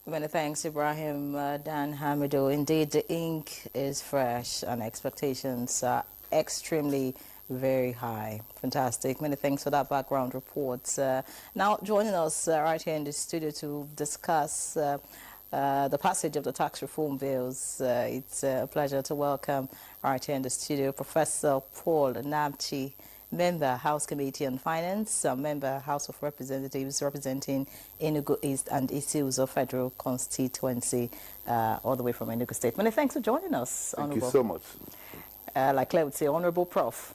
Many thanks, Ibrahim Dan Hamido. Indeed, the ink is fresh and expectations are extremely very high. Fantastic. Many thanks for that background report. Now joining us right here in the studio to discuss the passage of the tax reform bills. It's a pleasure to welcome right here in the studio Professor Paul Namchi, Member, House Committee on Finance, Member, House of Representatives, representing Enugu East and Isuzu Federal Constituency, all the way from Enugu State. Many thanks for joining us, Thank Honorable. you so much. Like Claire would say, Honorable Prof.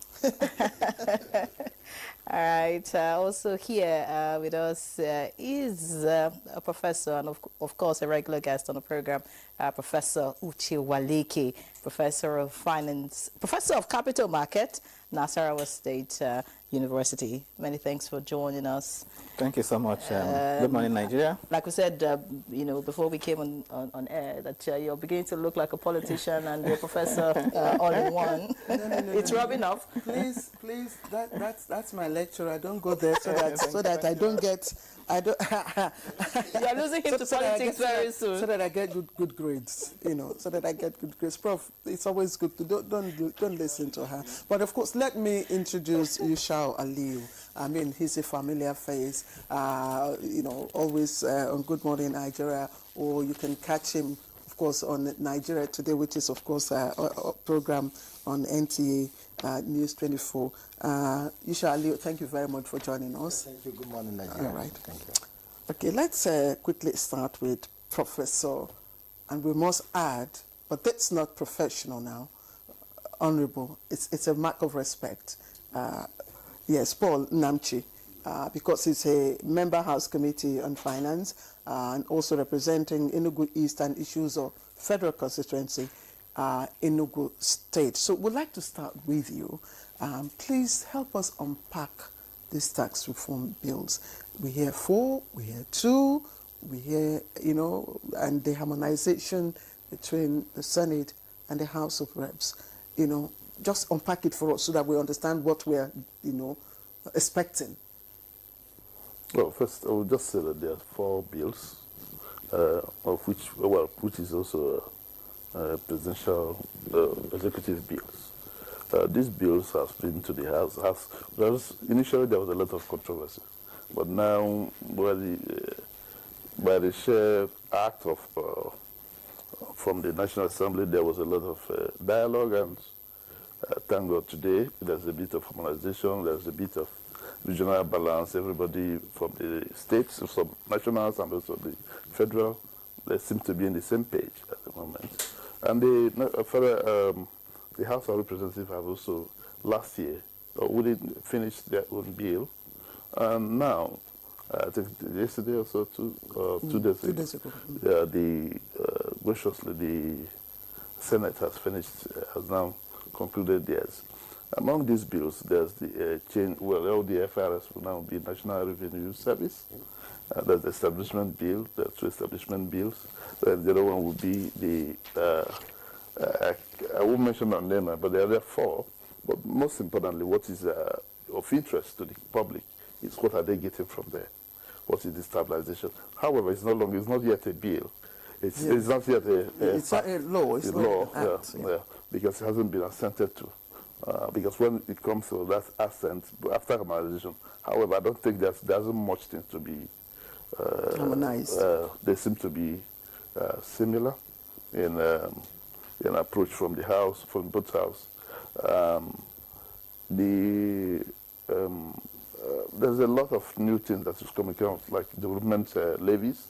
All right. Also here with us is a professor and, of course, a regular guest on the program, Professor Uche Waleke, Professor of Finance, Professor of Capital Market, Nasarawa State University. Many thanks for joining us. Thank you so much. Good morning, Nigeria. Like we said, before we came on air, that you're beginning to look like a politician and a professor all in one. It's rubbing off. Please, that's my lecture. I don't go there so that I don't get. You're losing him to politics very soon. So that I get good grades, so that I get good grades. Prof, it's always good to don't listen to her. But of course, let me introduce Yushau Aliu. I mean, he's a familiar face, always on Good Morning Nigeria, or you can catch him, of course, on Nigeria Today, which is, of course, a program on NTA News 24. Yushau Aliu, thank you very much for joining us. Thank you. Good morning, Nigeria. All right. Thank you. Okay, let's quickly start with Professor, and we must add, but that's not professional now, Honorable. It's a mark of respect. Yes, Paul Namchi, because he's a member House Committee on Finance and also representing Enugu East and issues of Federal Constituency, Enugu State. So we'd like to start with you. Please help us unpack these tax reform bills. We hear 4, we hear 2, we hear, and the harmonization between the Senate and the House of Reps. Just unpack it for us so that we understand what we're, expecting. Well, first, I will just say that there are 4 bills, of which is also presidential executive bills. These bills have been to the House. Initially, there was a lot of controversy, but now, by the sheer act of from the National Assembly, there was a lot of dialogue, and thank God today there's a bit of harmonization, there's a bit of regional balance. Everybody from the states, from nationals and also the federal, they seem to be on the same page at the moment. And the House of Representatives have also last year wouldn't finish their own bill, and now I think yesterday or so, 2 days ago, 2 days ago. Graciously the Senate has now concluded theirs. Among these bills, there's the change. Well, all the FRS will now be National Revenue Service. There's the establishment bill. There are 2 establishment bills. Then the other one will be the. I won't mention their name, but there are 4. But most importantly, what is of interest to the public is what are they getting from there? What is the stabilization? However, it's not yet a bill. It's not yet it's a law. It's law, not an act, yeah, because it hasn't been assented to. Because when it comes to that assent, after harmonization, however, I don't think there isn't much thing to be harmonized. They seem to be similar in approach from the House, from both Houses. There's a lot of new things that is coming out, like development levies,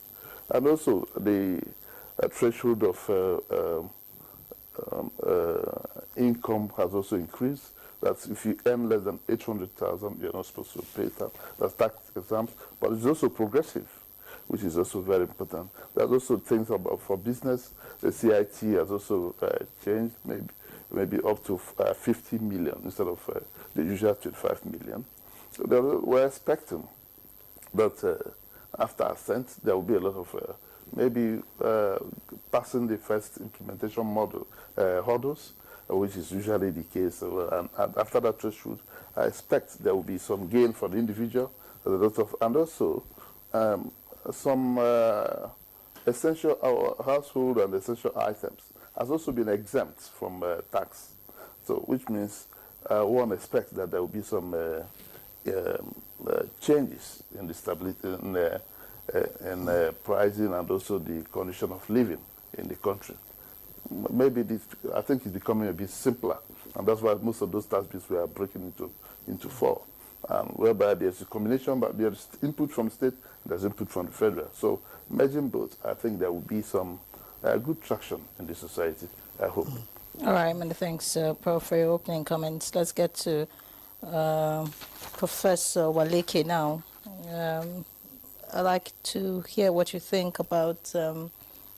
and also the threshold of income has also increased. That's if you earn less than 800,000, you're not supposed to pay tax. That's tax exempt, but it's also progressive, which is also very important. There's also things about for business. The CIT has also changed, maybe up to 50 million instead of the usual 25 million. So we're expecting that after assent, there will be a lot of maybe passing the first implementation model hurdles, which is usually the case. And after that threshold, I expect there will be some gain for the individual, and also some essential our household and essential items has also been exempt from tax. So, which means one expects that there will be some changes in the stability in pricing and also the condition of living in the country. Maybe I think it's becoming a bit simpler, and that's why most of those tax bills were breaking into four, whereby there's a combination, but there's input from state, there's input from the federal. So merging both, I think there will be some good traction in the society, I hope. All right, many thanks, Prof, for your opening comments. Let's get to Professor Waleke now. I'd like to hear what you think about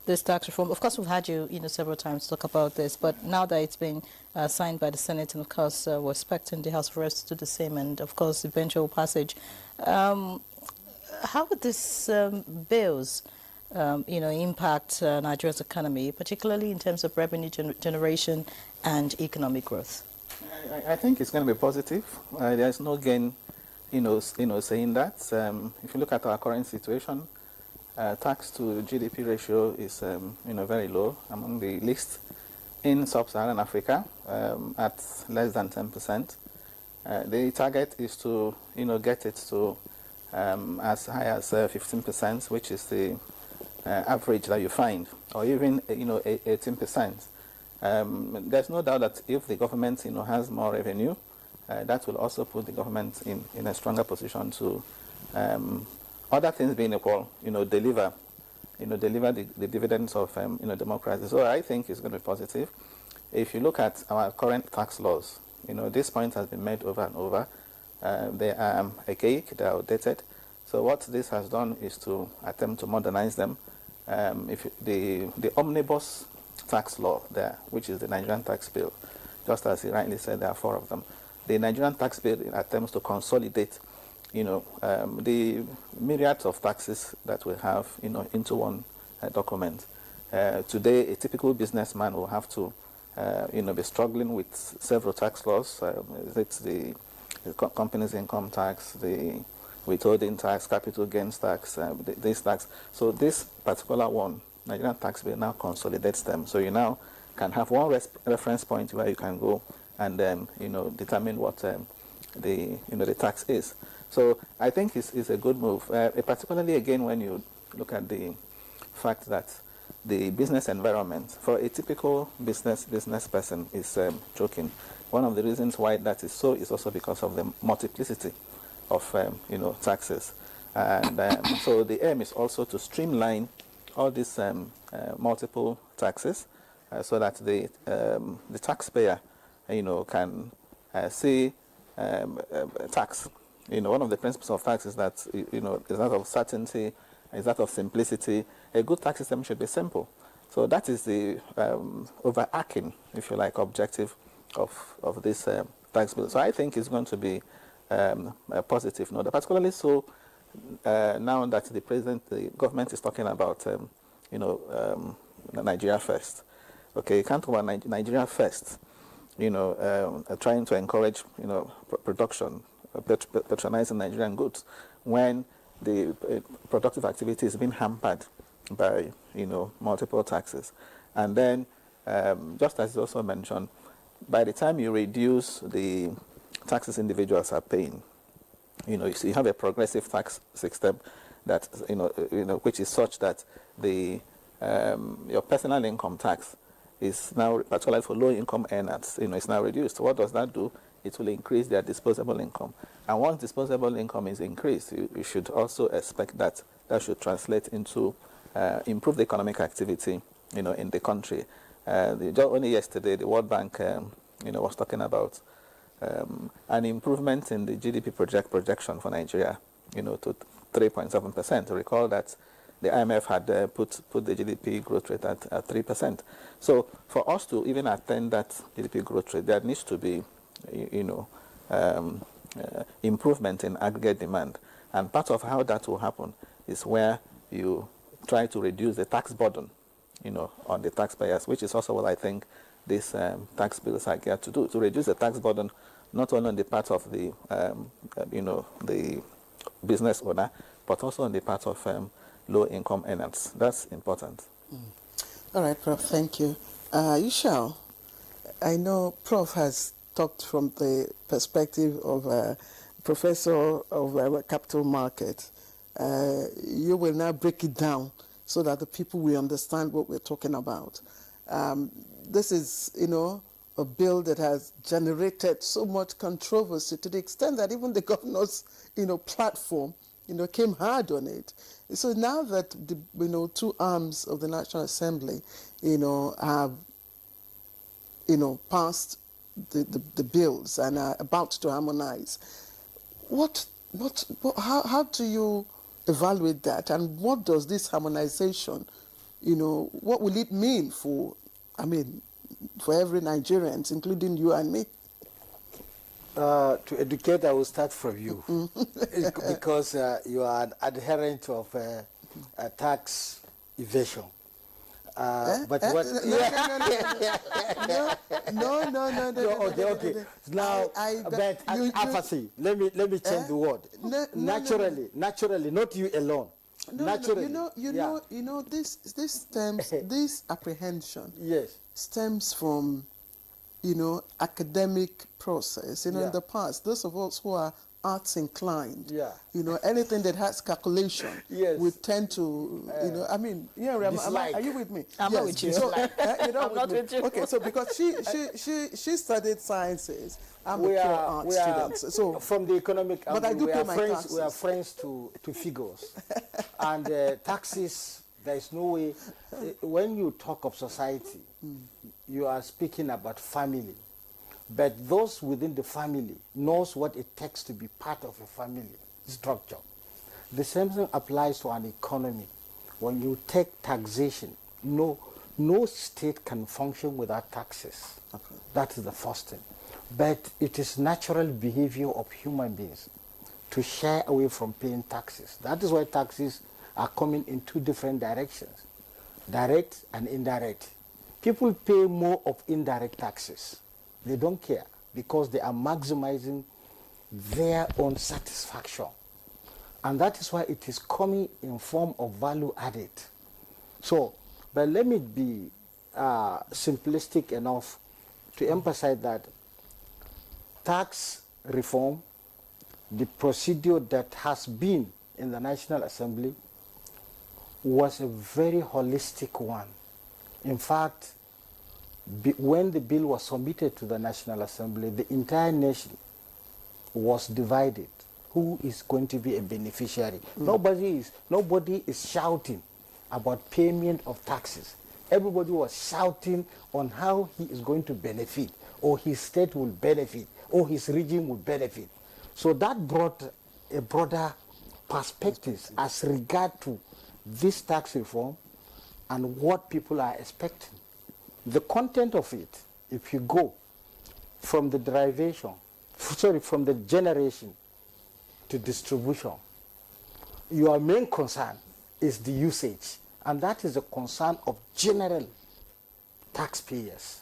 this tax reform. Of course, we've had you, several times talk about this, but now that it's been signed by the Senate, and of course, we're expecting the House of Reps to do the same, and of course, eventual passage. How would this bills, impact Nigeria's economy, particularly in terms of revenue generation and economic growth? I think it's going to be positive. There's no gain, saying that. If you look at our current situation, tax to GDP ratio is, very low, among the least in sub-Saharan Africa, at less than 10%. The target is to, get it to as high as 15%, which is the average that you find, or even, 18%. There's no doubt that if the government, has more revenue, that will also put the government in a stronger position to, other things being equal, deliver the dividends of, democracy. So I think it's going to be positive. If you look at our current tax laws, this point has been made over and over. They are archaic, they are outdated. So what this has done is to attempt to modernize them. If the omnibus tax law there, which is the Nigerian tax bill, just as he rightly said, there are four of them. The Nigerian tax bill attempts to consolidate, the myriads of taxes that we have, into one document. Today, a typical businessman will have to, be struggling with several tax laws. It's the company's income tax, the withholding tax, capital gains tax, this tax. So this particular one, Nigerian tax bill, now consolidates them. So you now can have one reference point where you can go and determine what the tax is. So I think it's a good move, particularly again when you look at the fact that the business environment for a typical business person is choking. One of the reasons why that is so is also because of the multiplicity of taxes, and so the aim is also to streamline all these multiple taxes, so that the taxpayer can see tax. One of the principles of tax is that is that of certainty, is that of simplicity. A good tax system should be simple. So that is the overarching, if you like, objective of this tax bill. So I think it's going to be a positive note, particularly so now that the government is talking about Nigeria first. Okay, you can't talk about Nigeria first. Trying to encourage production, patronizing Nigerian goods, when the productive activity is being hampered by multiple taxes. And then, just as you also mentioned, by the time you reduce the taxes individuals are paying, you have a progressive tax system that which is such that the your personal income tax is now, particularly for low income earners, it's now reduced. What does that do? It will increase their disposable income. And once disposable income is increased, you should also expect that should translate into improved economic activity, in the country. Only yesterday, the World Bank, was talking about an improvement in the GDP projection for Nigeria, to 3.7%. Recall that the IMF had put the GDP growth rate at 3%. So for us to even attain that GDP growth rate, there needs to be, improvement in aggregate demand. And part of how that will happen is where you try to reduce the tax burden, on the taxpayers, which is also what I think these tax bills are geared to do, to reduce the tax burden, not only on the part of the, the business owner, but also on the part of low-income earners. That's important. All right, Prof, thank you. Yushao, I know Prof has talked from the perspective of a professor of capital market. You will now break it down so that the people will understand what we're talking about. This is, a bill that has generated so much controversy to the extent that even the governor's, platform, came hard on it. So now that the, two arms of the National Assembly, have, passed the bills and are about to harmonize, how do you evaluate that, and what does this harmonization, what will it mean for every Nigerian, including you and me? To educate, I will start from you, because you are an adherent of tax evasion. But what? No. Okay. Now, apathy. Let me change the word. Naturally, not you alone. Naturally, this stems, this apprehension, yes, stems from, academic process. In the past, those of us who are arts inclined, anything that has calculation, yes, we tend to, are you with me? I'm not with you. So, you're not with me. Okay, so because she studied sciences, I'm a pure art student. So from the economic but I do we pay are my friends. taxes. We are friends to figures, and taxes. There is no way. When you talk of society, you are speaking about family, but those within the family knows what it takes to be part of a family structure. The same thing applies to an economy. When you take taxation, no state can function without taxes. Okay. That is the first thing. But it is natural behavior of human beings to shy away from paying taxes. That is why taxes are coming in two different directions, direct and indirect. People pay more of indirect taxes. They don't care because they are maximizing their own satisfaction. And that is why it is coming in form of value added. So, but let me be simplistic enough to emphasize that tax reform, the procedure that has been in the National Assembly, was a very holistic one. In fact, when the bill was submitted to the National Assembly, the entire nation was divided. Who is going to be a beneficiary? Nobody is shouting about payment of taxes. Everybody was shouting on how he is going to benefit, or his state will benefit, or his region will benefit. So that brought a broader perspective as regard to this tax reform and what people are expecting. The content of it, if you go from the from the generation to distribution, your main concern is the usage, and that is a concern of general taxpayers.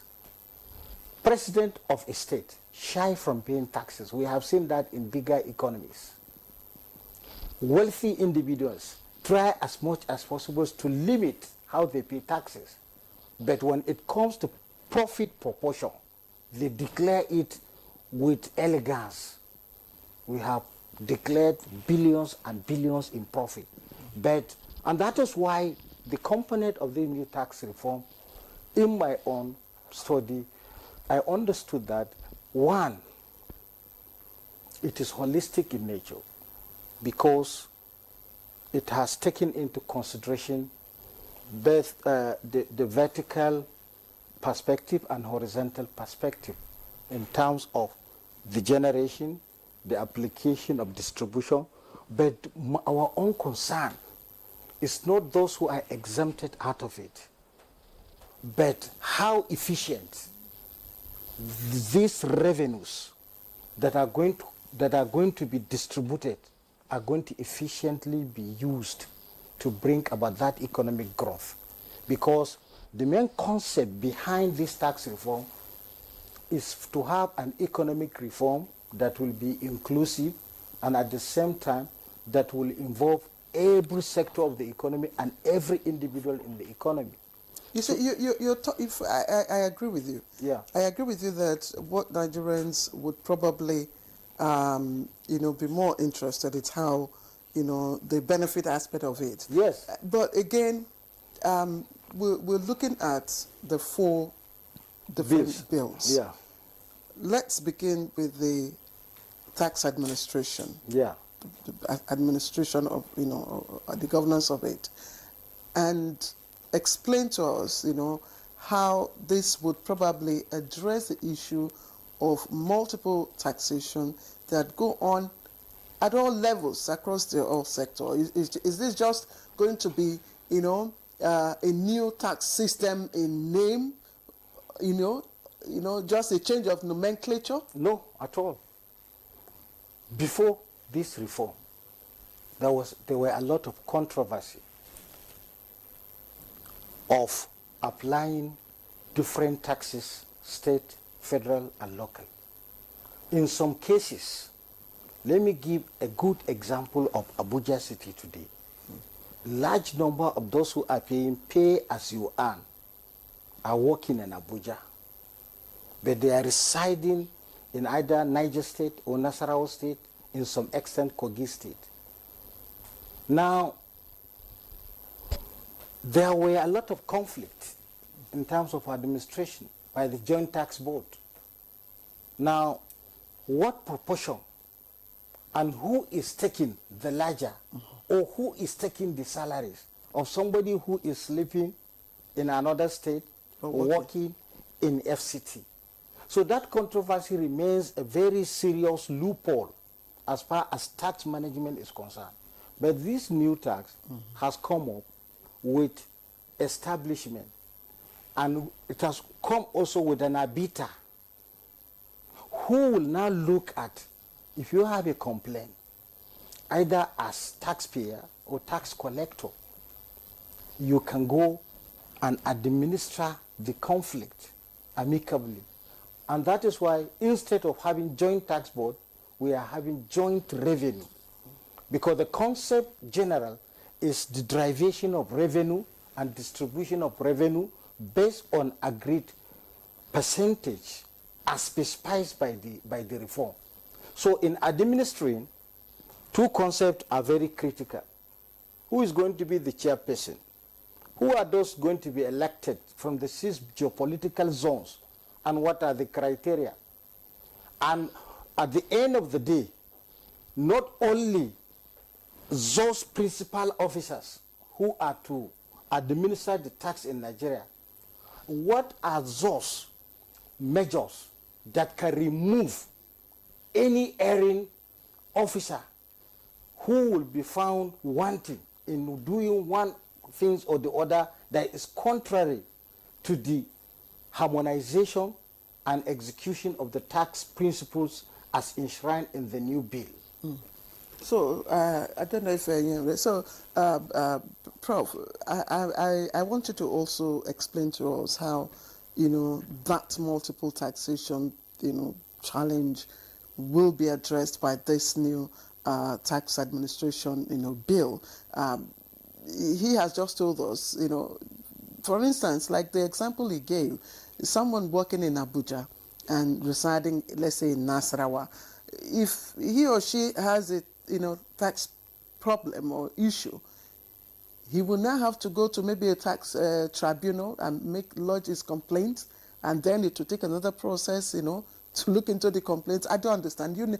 President of a state shy from paying taxes. We have seen that in bigger economies. Wealthy individuals try as much as possible to limit how they pay taxes. But when it comes to profit proportion, they declare it with elegance. We have declared billions and billions in profit. And that is why the component of the new tax reform, in my own study, I understood that, one, it is holistic in nature because it has taken into consideration both the vertical perspective and horizontal perspective in terms of the generation, the application of distribution. But our own concern is not those who are exempted out of it, but how efficient these revenues that are going to be distributed are going to efficiently be used to bring about that economic growth. Because the main concept behind this tax reform is to have an economic reform that will be inclusive and at the same time that will involve every sector of the economy and every individual in the economy. You see, if I agree with you. Yeah. I agree with you that what Nigerians would probably, be more interested in how, the benefit aspect of it. Yes. But again, we're looking at the 4 different bills. Yeah. Let's begin with the tax administration. Yeah. The administration of, the governance of it. And explain to us, how this would probably address the issue of multiple taxation that go on at all levels across the whole sector. Is this just going to be, a new tax system in name, just a change of nomenclature? No, at all. Before this reform, there were a lot of controversy of applying different taxes, state, federal, and local. In some cases, let me give a good example of Abuja city today. Large number of those who are paying pay as you earn are working in Abuja, but they are residing in either Niger State or Nasarawa State, in some extent Kogi State. Now, there were a lot of conflict in terms of administration by the Joint Tax Board. Now, what proportion and who is taking the larger or who is taking the salaries of somebody who is sleeping in another state or working in FCT? So that controversy remains a very serious loophole as far as tax management is concerned. But this new tax has come up with establishment, and it has come also with an arbiter who will now look at, if you have a complaint, either as taxpayer or tax collector, you can go and administer the conflict amicably. And that is why instead of having joint tax board, we are having joint revenue. Because the concept general is the derivation of revenue and distribution of revenue based on agreed percentage as specified by the reform. So in administering, 2 concepts are very critical. Who is going to be the chairperson? Who are those going to be elected from the 6 geopolitical zones? And what are the criteria? And at the end of the day, not only those principal officers who are to administer the tax in Nigeria, what are those measures that can remove any erring officer who will be found wanting in doing one thing or the other that is contrary to the harmonization and execution of the tax principles as enshrined in the new bill? So, I don't know if Prof, I want you to also explain to us how, that multiple taxation, challenge will be addressed by this new tax administration, bill. He has just told us, for instance, like the example he gave, someone working in Abuja and residing, let's say, in Nasarawa, if he or she has a tax problem or issue, he will now have to go to maybe a tax tribunal and lodge his complaint, and then it will take another process, to look into the complaints. I don't understand. You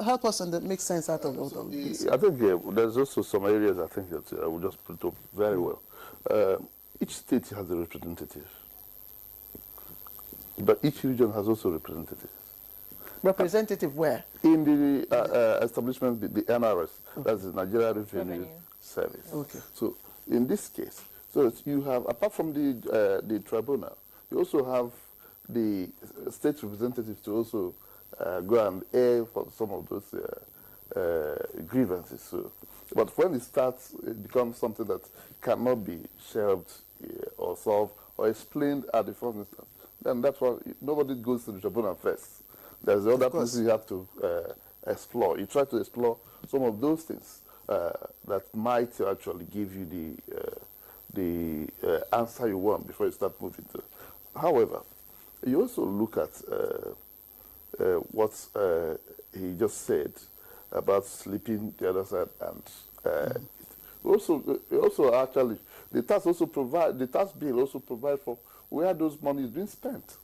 help us and make sense out of all of this. I think there's also some areas I think that I will just put up very well. Each state has a representative, but each region has also representatives. Representative where? In the establishment, the NRS, that's the Nigeria Revenue Service. Okay. So in this case, so you have, apart from the tribunal, you also have the state representatives to also go and air for some of those grievances. So, but when it starts, it becomes something that cannot be shelved or solved or explained at the first instance. Then that's why nobody goes to the tribunal first. There's the other places you have to explore. You try to explore some of those things. that might actually give you the answer you want before you start moving to. However, you also look at what he just said about sleeping the other side, and also actually the tax bill also provide for where those money is being spent,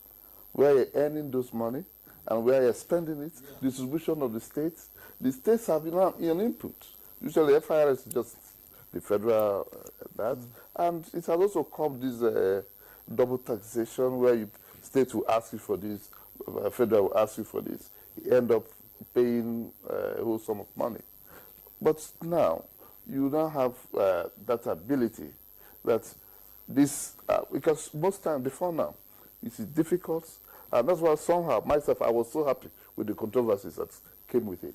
where you're earning those money, and where you're spending it, distribution of the states. The states have an input. Usually FIRS is just the federal that, and it has also come this double taxation where state will ask you for this, federal will ask you for this. You end up paying a whole sum of money. But now, you now have that ability that this, because most time before now, it is difficult, and that's why somehow, myself, I was so happy with the controversies that came with it.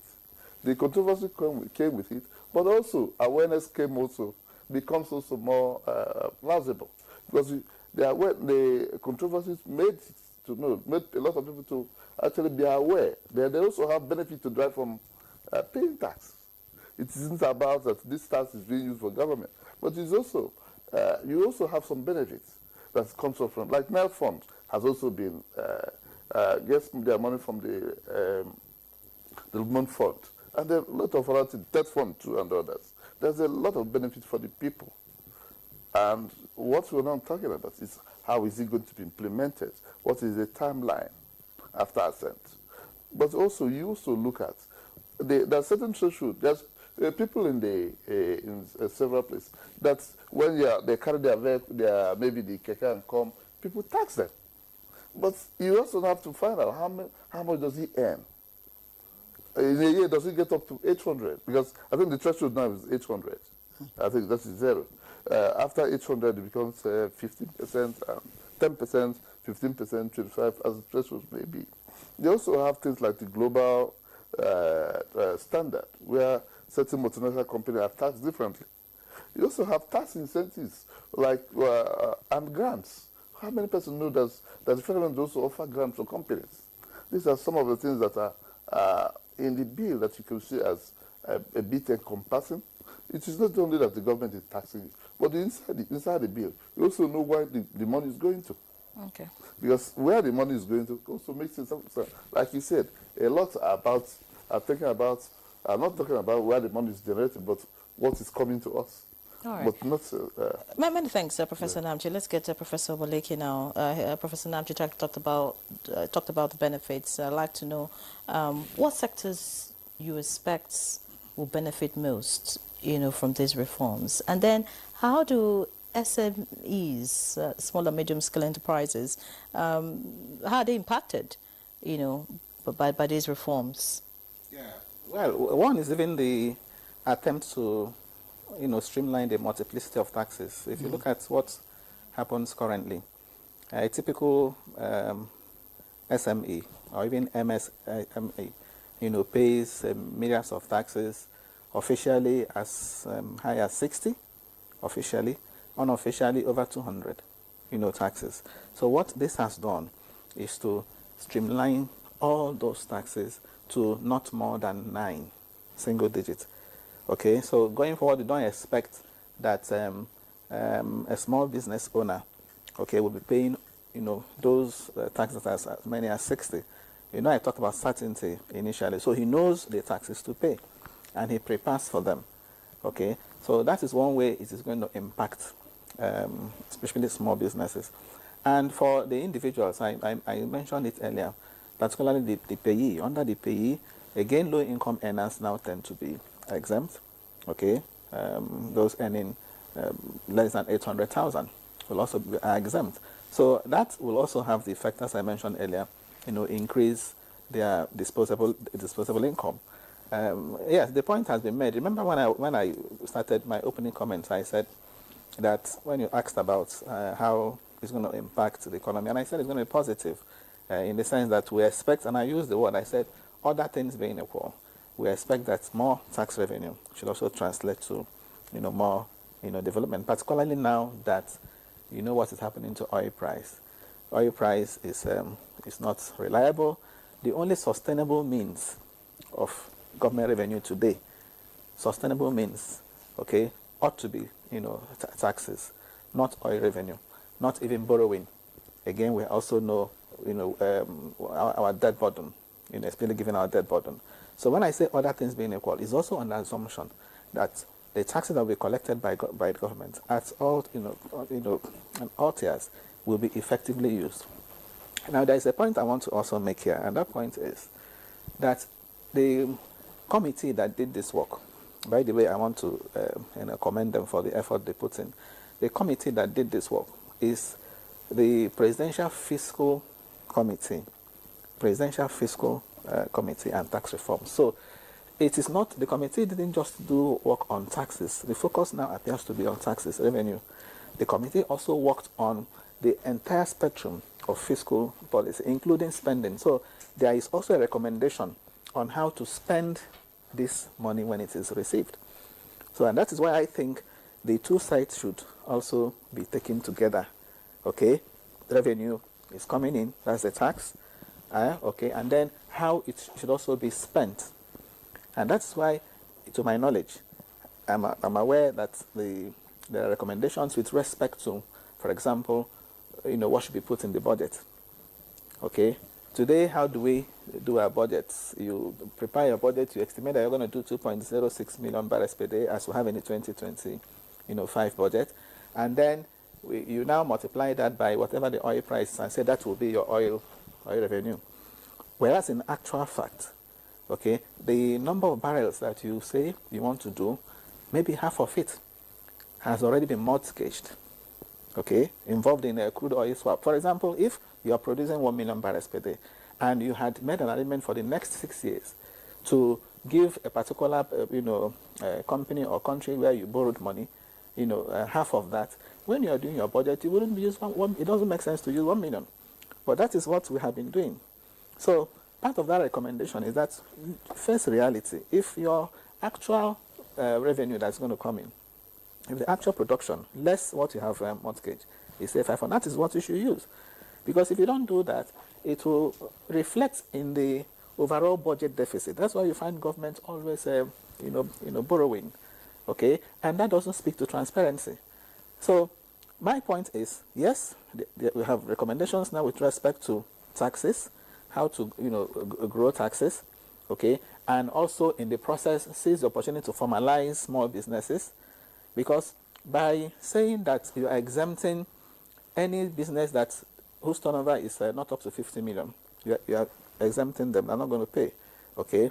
The controversy came with it, but also awareness becomes also more plausible, because the controversies made a lot of people to actually be aware. They also have benefit to derive from paying tax. It isn't about that this tax is being used for government, but it's also you also have some benefits that comes from, like Nile Fund has also been gets their money from the development fund, and there are a lot of other things, debt fund too, and others. There's a lot of benefit for the people, and what we're now talking about is how is it going to be implemented? What is the timeline after assent? But also, you also look at there are certain thresholds. There's people in several places that when they carry their vehicle, maybe the keke and come, people tax them. But you also have to find out how much does he earn. In a year, does he get up to 800? Because I think the threshold now is 800. I think that is zero. After 800, it becomes 15%, 10%, 15%, 25%, as the threshold may be. They also have things like the global standard, where certain multinational companies are taxed differently. You also have tax incentives, like and grants. How many persons know that the federal government also offer grants for companies? These are some of the things that are in the bill that you can see as a bit encompassing. It is not only that the government is taxing it, but inside the bill, you also know where the money is going to. Okay. Because where the money is going to also makes it sense. Like you said, a lot I'm not talking about where the money is generated, but what is coming to us. All right. But not. Many thanks, Professor Namji. Let's get to Professor Waleke now. Professor Namji talked about the benefits. I'd like to know what sectors you expect will benefit most, from these reforms, and then how do SMEs, small and medium-scale enterprises, how are they impacted, by these reforms? Yeah. Well, one is even the attempt to, streamline the multiplicity of taxes. If you look at what happens currently, a typical SME or even MSME, pays millions of taxes, officially as high as 60, officially, unofficially over 200, taxes. So what this has done is to streamline all those taxes to not more than 9 single digits. Okay, so going forward, you don't expect that a small business owner, will be paying, those taxes as many as 60. I talked about certainty initially, so he knows the taxes to pay, and he prepares for them. Okay, so that is one way it is going to impact, especially small businesses. And for the individuals, I mentioned it earlier, particularly the payee. Under the payee, again, low-income earners now tend to be exempt. Okay, those earning less than 800,000 will also be exempt. So that will also have the effect, as I mentioned earlier, increase their disposable income. Yes, the point has been made. Remember when I started my opening comments, I said that when you asked about how it's going to impact the economy, and I said it's going to be positive in the sense that we expect, and I used the word, I said, other things being equal, we expect that more tax revenue should also translate to, more, development, particularly now that what is happening to oil price. Oil price is not reliable. The only sustainable means of government revenue today sustainable means, okay, ought to be, taxes, not oil revenue, not even borrowing. Again, we also know, our debt burden, especially given our debt burden. So when I say other things being equal, it's also an assumption that the taxes that will be collected by the government at all, and all tiers will be effectively used. Now, there is a point I want to also make here, and that point is that the committee that did this work, by the way, I want to commend them for the effort they put in. The committee that did this work is the Presidential Fiscal Committee, Committee and Tax Reform. So it is not, the committee didn't just do work on taxes. The focus now appears to be on taxes, revenue. The committee also worked on the entire spectrum of fiscal policy, including spending. So there is also a recommendation on how to spend this money when it is received. So, and that is why I think the two sides should also be taken together. Okay, revenue is coming in, that's the tax. Okay, and then how it should also be spent. And that's why, to my knowledge, I'm aware that there are recommendations with respect to, for example, what should be put in the budget. Okay, today, how do we do our budgets? You prepare your budget, you estimate that you're going to do 2.06 million barrels per day as we have in the 2025 budget, and then you now multiply that by whatever the oil price and say that will be your oil revenue. Whereas in actual fact, okay, the number of barrels that you say you want to do, maybe half of it has already been mortgaged, okay, involved in a crude oil swap. For example, if you are producing 1 million barrels per day and you had made an arrangement for the next 6 years to give a particular, company or country where you borrowed money, half of that, when you are doing your budget, you wouldn't use one. It doesn't make sense to use 1 million. But that is what we have been doing. So part of that recommendation is that first reality, if your actual revenue that's going to come in, if the actual production, less what you have mortgaged, is say 500, that is what you should use. Because if you don't do that, it will reflect in the overall budget deficit. That's why you find government always, borrowing, okay? And that doesn't speak to transparency. So my point is, yes, we have recommendations now with respect to taxes, how to, grow taxes, okay? And also in the process, seize the opportunity to formalize small businesses, because by saying that you are exempting any business whose turnover is not up to 50 million, you are exempting them, they're not going to pay, okay?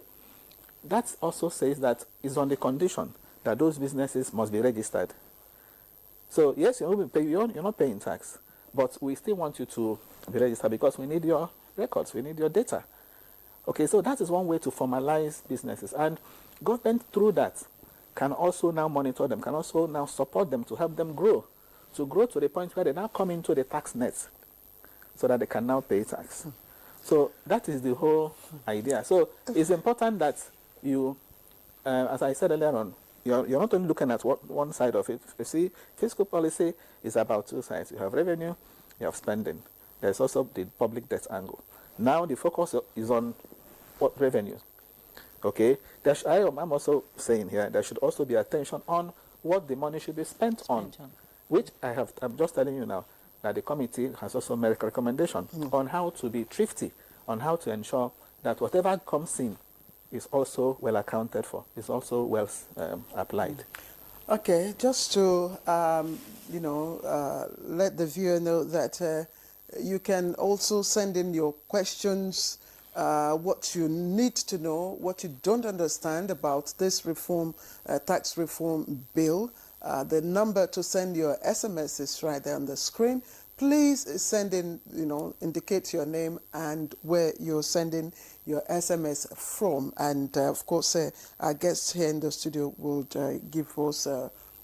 That also says that it's on the condition that those businesses must be registered. So yes, you're not paying tax, but we still want you to be registered because we need your records, we need your data. Okay, so that is one way to formalize businesses, and government through that can also now monitor them, can also now support them to help them grow to the point where they now come into the tax net so that they can now pay tax. So that is the whole idea. So it's important that you, as I said earlier on, you're not only looking at one side of it. You see, fiscal policy is about two sides. You have revenue, you have spending. There's also the public debt angle. Now the focus is on what revenue. Okay, I'm also saying here there should also be attention on what the money should be spent on, which I'm just telling you now that the committee has also made a recommendation on how to be thrifty, on how to ensure that whatever comes in is also well accounted for, is also well applied. Okay, just to let the viewer know that you can also send in your questions, what you need to know, what you don't understand about this reform, tax reform bill. The number to send your SMS is right there on the screen. Please send in, indicate your name and where you're sending your SMS from. And of course, our guests here in the studio will give us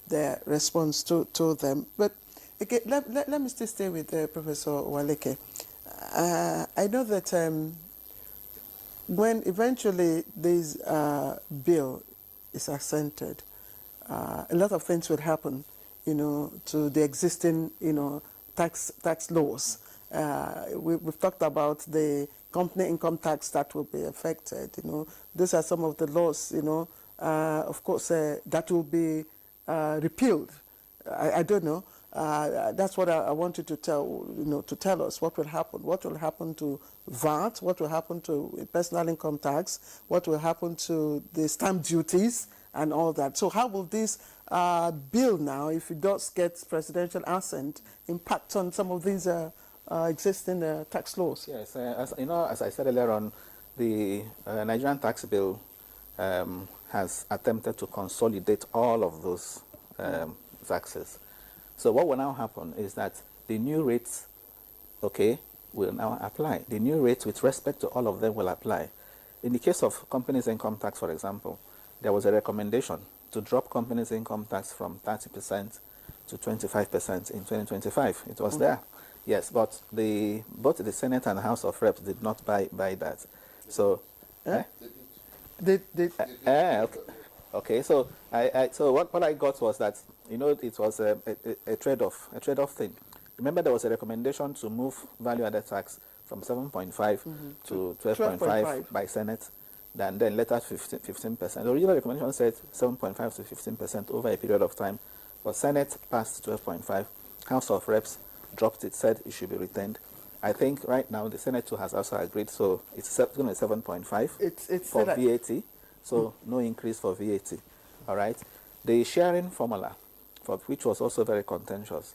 their response to them. But again, let me still stay with Professor Waleke. I know that when eventually this bill is assented, a lot of things would happen, to the existing, tax laws. We've talked about the company income tax that will be affected. These are some of the laws, of course, that will be repealed. I don't know. That's what I wanted to tell us what will happen. What will happen to VAT? What will happen to personal income tax? What will happen to the stamp duties and all that? So how will this bill now, if it does get presidential assent, impact on some of these existing tax laws? Yes, as I said earlier on, the Nigerian tax bill has attempted to consolidate all of those taxes. So what will now happen is that the new rates, will now apply. The new rates with respect to all of them will apply. In the case of companies' income tax, for example, there was a recommendation to drop companies' income tax from 30% to 25% in 2025. It was there. Yes, but both the Senate and House of Reps did not buy that. So, okay. So so what I got was that it was a trade-off thing. Remember, there was a recommendation to move value-added tax from 7.5 to 12.5 by Senate, and then later 15%. The original recommendation said 7.5 to 15% over a period of time, but Senate passed 12.5. House of Reps dropped it, said it should be retained. I think right now the Senate too has also agreed, so it's going to be 7.5 for VAT, so no increase for VAT. All right. The sharing formula, which was also very contentious,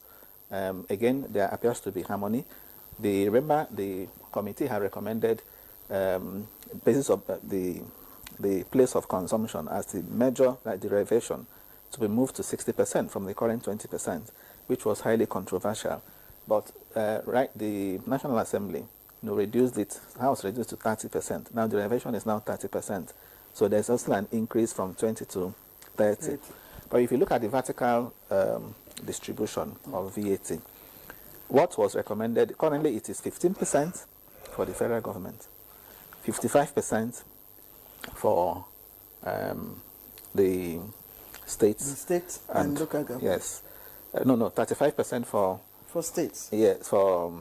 again, there appears to be harmony. Remember, the committee had recommended basis of the place of consumption as the major derivation to be moved to 60% from the current 20%, which was highly controversial. But the National Assembly reduced it, House reduced to 30%. Now the derivation is now 30%. So there's also an increase from 20 to 30. But if you look at the vertical distribution of VAT, what was recommended, currently it is 15% for the federal government, 55% for the states. The states and local government. Yes. No, 35% for states. Yes, for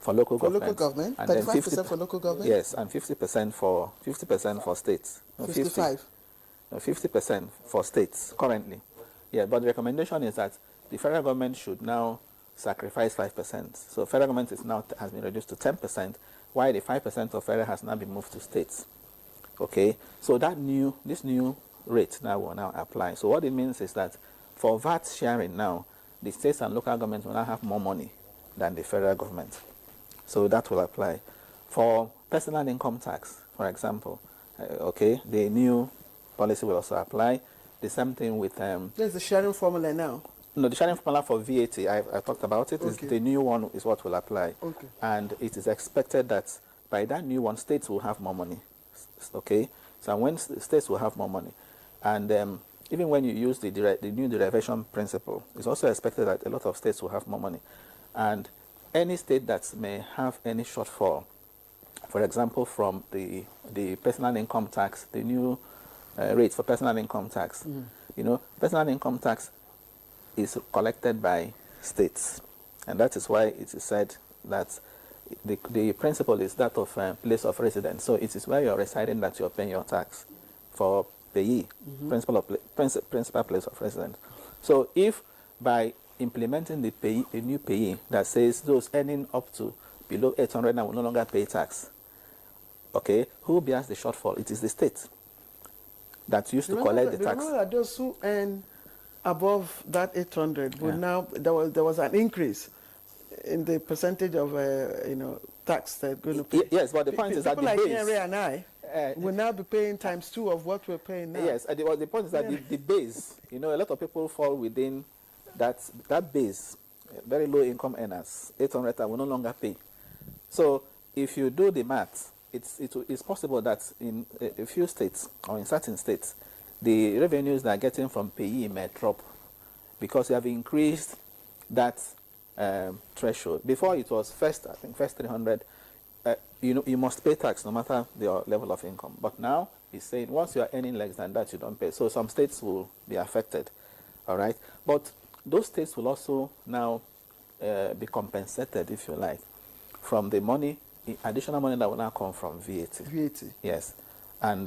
local government. For local government, 35% for local government. Yes, and 50% for states. No, 55. 50% for states currently. Yeah, but the recommendation is that the federal government should now sacrifice 5%. So federal government has been reduced to 10%, while the 5% of federal has now been moved to states. Okay, so this new rate now will now apply. So what it means is that for VAT sharing now, the states and local governments will now have more money than the federal government. So that will apply. For personal income tax, for example, the new policy will also apply. The same thing with... There's the sharing formula now. No, the sharing formula for VAT, I talked about it. Okay. The new one is what will apply. Okay. And it is expected that by that new one, states will have more money. Okay? So when states will have more money. And even when you use the new derivation principle, it's also expected that a lot of states will have more money. And any state that may have any shortfall, for example, from the personal income tax, the new rate for personal income tax, personal income tax is collected by states. And that is why it is said that the principle is that of place of residence. So it is where you're residing that you're paying your tax for payee, principal place of residence. So if by implementing the new payee that says those earning up to below 800 now will no longer pay tax, who bears the shortfall? It is the state that used to collect the tax. Remember that those who earn above that 800 will now, there was an increase in the percentage of tax they're going to pay. Yes, but the point is that the people base, like Henry and I will now be paying ×2 of what we're paying now. Yes, the point is that the base, a lot of people fall within that base. Very low income earners, 800 will no longer pay. So if you do the math, it's possible that in a few states or in certain states, the revenues they are getting from payee may drop because you have increased that threshold. Before it was first 300. You must pay tax no matter your level of income. But now it's saying once you are earning less than that, you don't pay. So some states will be affected. All right, but those states will also now be compensated, if you like, from the money, additional money that will now come from VAT. VAT. Yes, and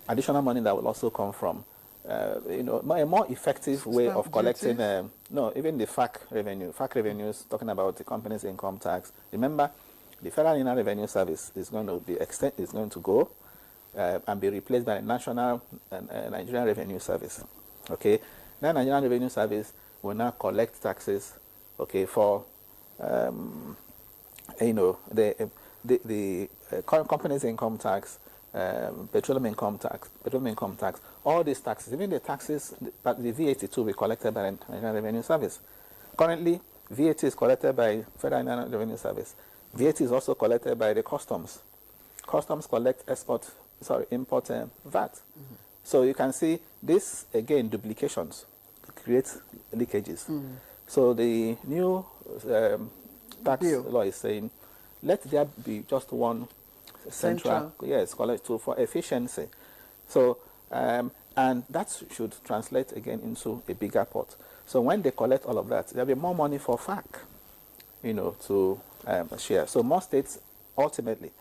additional money that will also come from, a more effective way Stamp of collecting. duties? No, even the FAC revenue. FAC revenue is talking about the company's income tax. Remember, the Federal Inland Revenue Service is going to go and be replaced by the National Nigerian Revenue Service. Okay, that Nigerian Revenue Service will now collect taxes. Okay, for the company's income tax, petroleum income tax, all these taxes, even the taxes, but the VAT too will be collected by the Nigerian Revenue Service. Currently, VAT is collected by Federal Inland Revenue Service. VAT is also collected by the customs. Customs collect import VAT. Mm-hmm. So you can see this, again, duplications create leakages. Mm. So the new tax law is saying, let there be just one central. Yes, collect for efficiency. So, and that should translate again into a bigger pot. So when they collect all of that, there'll be more money for FAC, to share. So more states, ultimately,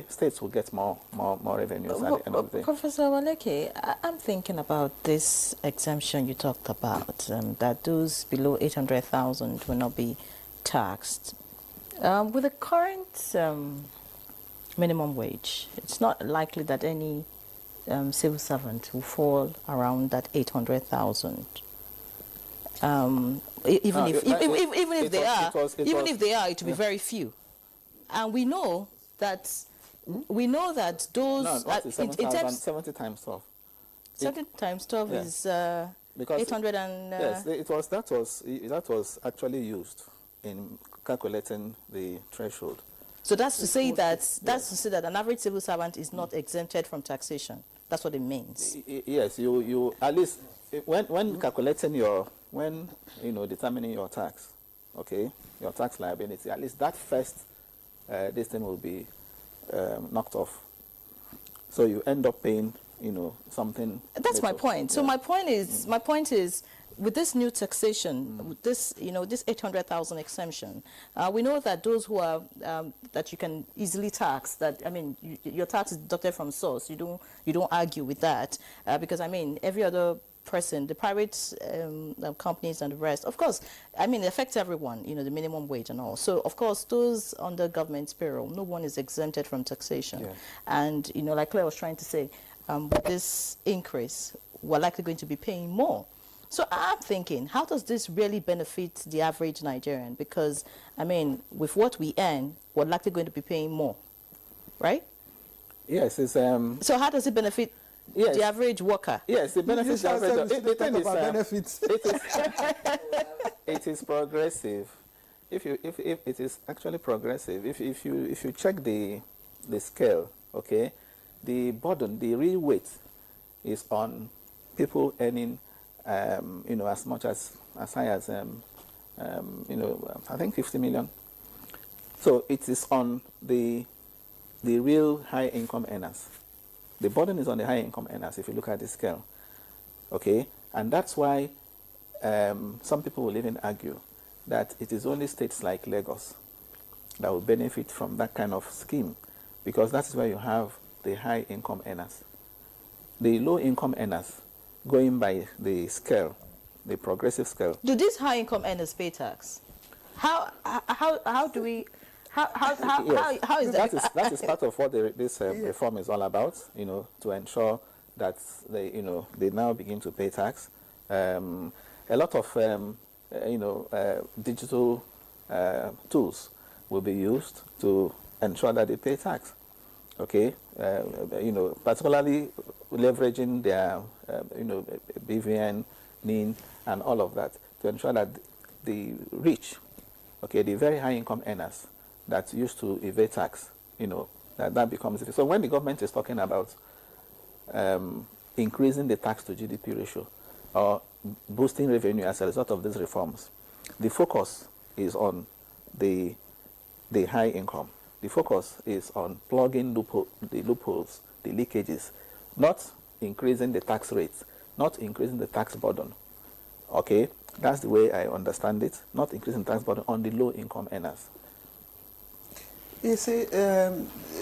states will get more revenues at the end of the day. Professor Waleke, I'm thinking about this exemption you talked about, that those below 800,000 will not be taxed. With the current minimum wage, it's not likely that any civil servant will fall around that 800,000. Even if they are, it will be very few. And we know that those 70 times 12. 70 times 12 is 800 and yes, that was actually used in calculating the threshold. So that's to say that an average civil servant is not exempted from taxation. That's what it means. Yes, you at least when calculating determining your tax, okay, your tax liability, at least that first this thing will be knocked off. So you end up paying, something. That's my point. So my point is, with this new taxation, with this, this 800,000 exemption, we know that those who are that you can easily tax. That your tax is deducted from source. You don't argue with that because every other person, the private companies and the rest, of course, it affects everyone, the minimum wage and all. So, of course, those under government's payroll, no one is exempted from taxation. Yeah. And, like Claire was trying to say, with this increase, we're likely going to be paying more. So I'm thinking, how does this really benefit the average Nigerian? Because, with what we earn, we're likely going to be paying more, right? Yes. It's, so how does it benefit the average worker? Yes, it benefits the average. Benefits. It is progressive. If it is actually progressive, if you check the scale, okay, the burden, the real weight, is on people earning, as much as high as I think 50 million. So it is on the real high income earners. The burden is on the high income earners if you look at the scale. Okay? And that's why some people will even argue that it is only states like Lagos that will benefit from that kind of scheme, because that is where you have the high income earners. The low income earners, going by the scale, the progressive scale. Do these high income earners pay tax? How do we... Yes. How is that? That is part of what this reform is all about, to ensure that they now begin to pay tax. A lot of, digital tools will be used to ensure that they pay tax. Okay, particularly leveraging their, BVN, NIN, and all of that to ensure that the rich, okay, the very high income earners that used to evade tax, that becomes... So when the government is talking about increasing the tax to GDP ratio or boosting revenue as a result of these reforms, the focus is on the high income. The focus is on plugging the loopholes, the leakages, not increasing the tax rates, not increasing the tax burden. Okay, that's the way I understand it. Not increasing tax burden on the low income earners. You see, a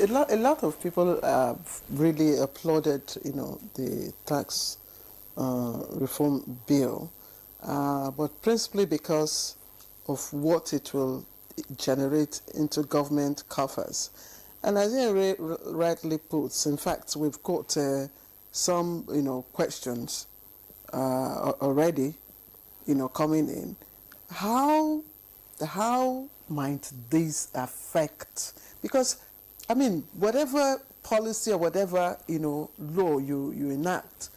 lot of people have really applauded, the tax reform bill, but principally because of what it will generate into government coffers. And as Ray rightly puts, in fact, we've got some, questions already, coming in. How might this affect? Because, I mean, whatever policy or whatever, law you enact,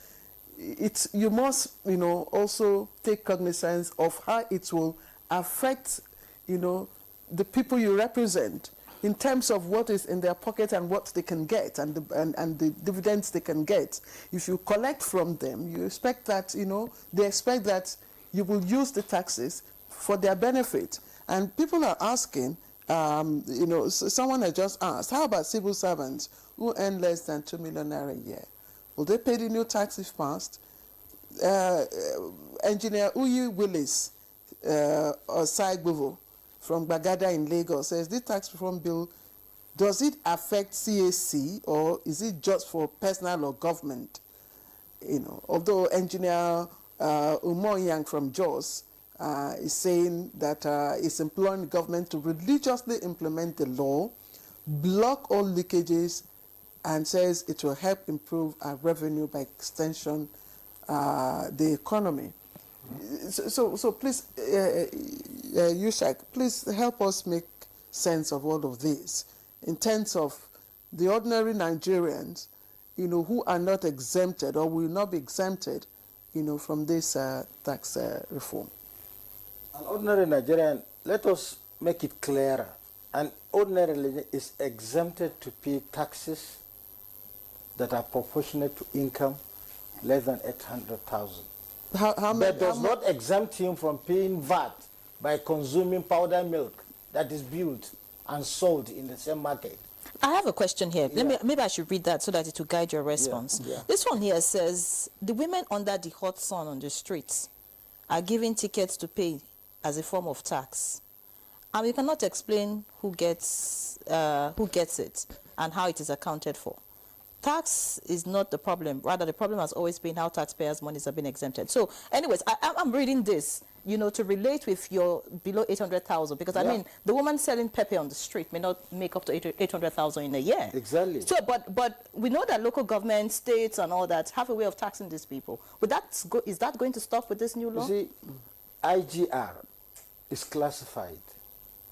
you must, also take cognizance of how it will affect, the people you represent in terms of what is in their pocket and what they can get and the dividends they can get. If you collect from them, you expect that, they expect that you will use the taxes for their benefit. And people are asking, someone had just asked, how about civil servants who earn less than 2 million naira a year? Will they pay the new tax if passed? Engineer Uyi Willis Osai Gbovo from Bagada in Lagos says, this tax reform bill, does it affect CAC or is it just for personal or government? Although Engineer Umoyang from Jos is saying that it's imploring the government to religiously implement the law, block all leakages, and says it will help improve our revenue by extension, the economy. So please, Yushak, please help us make sense of all of this in terms of the ordinary Nigerians, who are not exempted or will not be exempted, from this tax reform. An ordinary Nigerian, let us make it clearer. An ordinary Nigerian is exempted to pay taxes that are proportionate to income less than 800,000. That does not exempt him from paying VAT by consuming powder milk that is built and sold in the same market. I have a question here. Yeah. Maybe I should read that so that it will guide your response. Yeah. This one here says, the women under the hot sun on the streets are given tickets to pay as a form of tax. And you cannot explain who gets it and how it is accounted for. Tax is not the problem. Rather, the problem has always been how taxpayers' monies have been exempted. So, anyways, I'm reading this, to relate with your below 800,000, because I mean, the woman selling pepper on the street may not make up to 800,000 in a year. Exactly. So, but we know that local government, states, and all that have a way of taxing these people. But is that going to stop with this new law? You see, IGR is classified.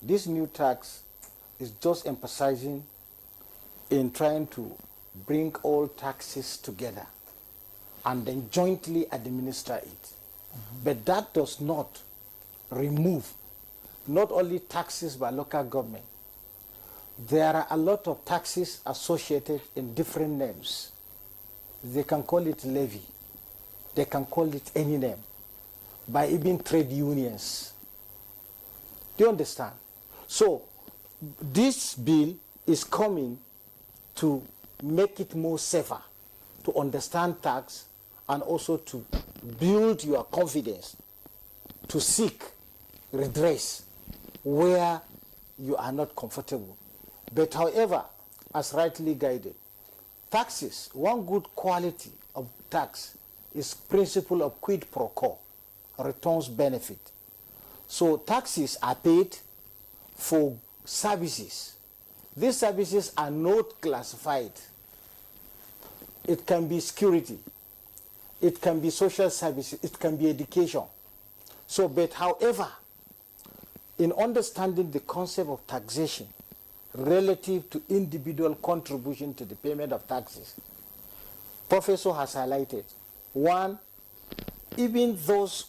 This new tax is just emphasizing in trying to bring all taxes together and then jointly administer it. But that does not remove not only taxes by local government. There are a lot of taxes associated in different names. They can call it levy. They can call it any name, by even trade unions. Do you understand? So this bill is coming to make it more safer, to understand tax, and also to build your confidence to seek redress where you are not comfortable. But however, as rightly guided, taxes, one good quality of tax is principle of quid pro quo, returns benefit. So taxes are paid for services. These services are not classified. It can be security, it can be social services, it can be education. So, but however, in understanding the concept of taxation relative to individual contribution to the payment of taxes, Professor has highlighted, one, even those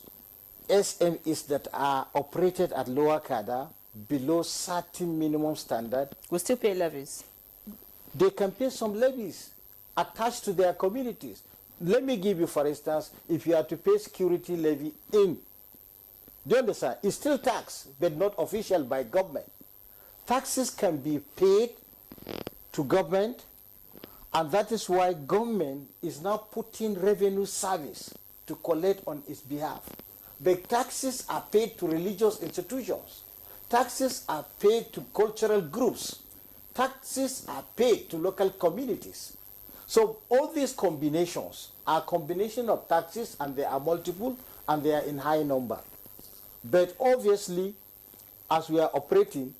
SMEs that are operated at lower cadre, below certain minimum standard, We still pay levies. they can pay some levies attached to their communities. Let me give you, for instance, if you are to pay security levy in, do you understand? It's still tax, but not official by government. Taxes can be paid to government, and that is why government is now putting revenue service to collect on its behalf. But taxes are paid to religious institutions. Taxes are paid to cultural groups. taxes are paid to local communities. So all these combinations are combination of taxes, and they are multiple and they are in high number. But obviously, as we are operating,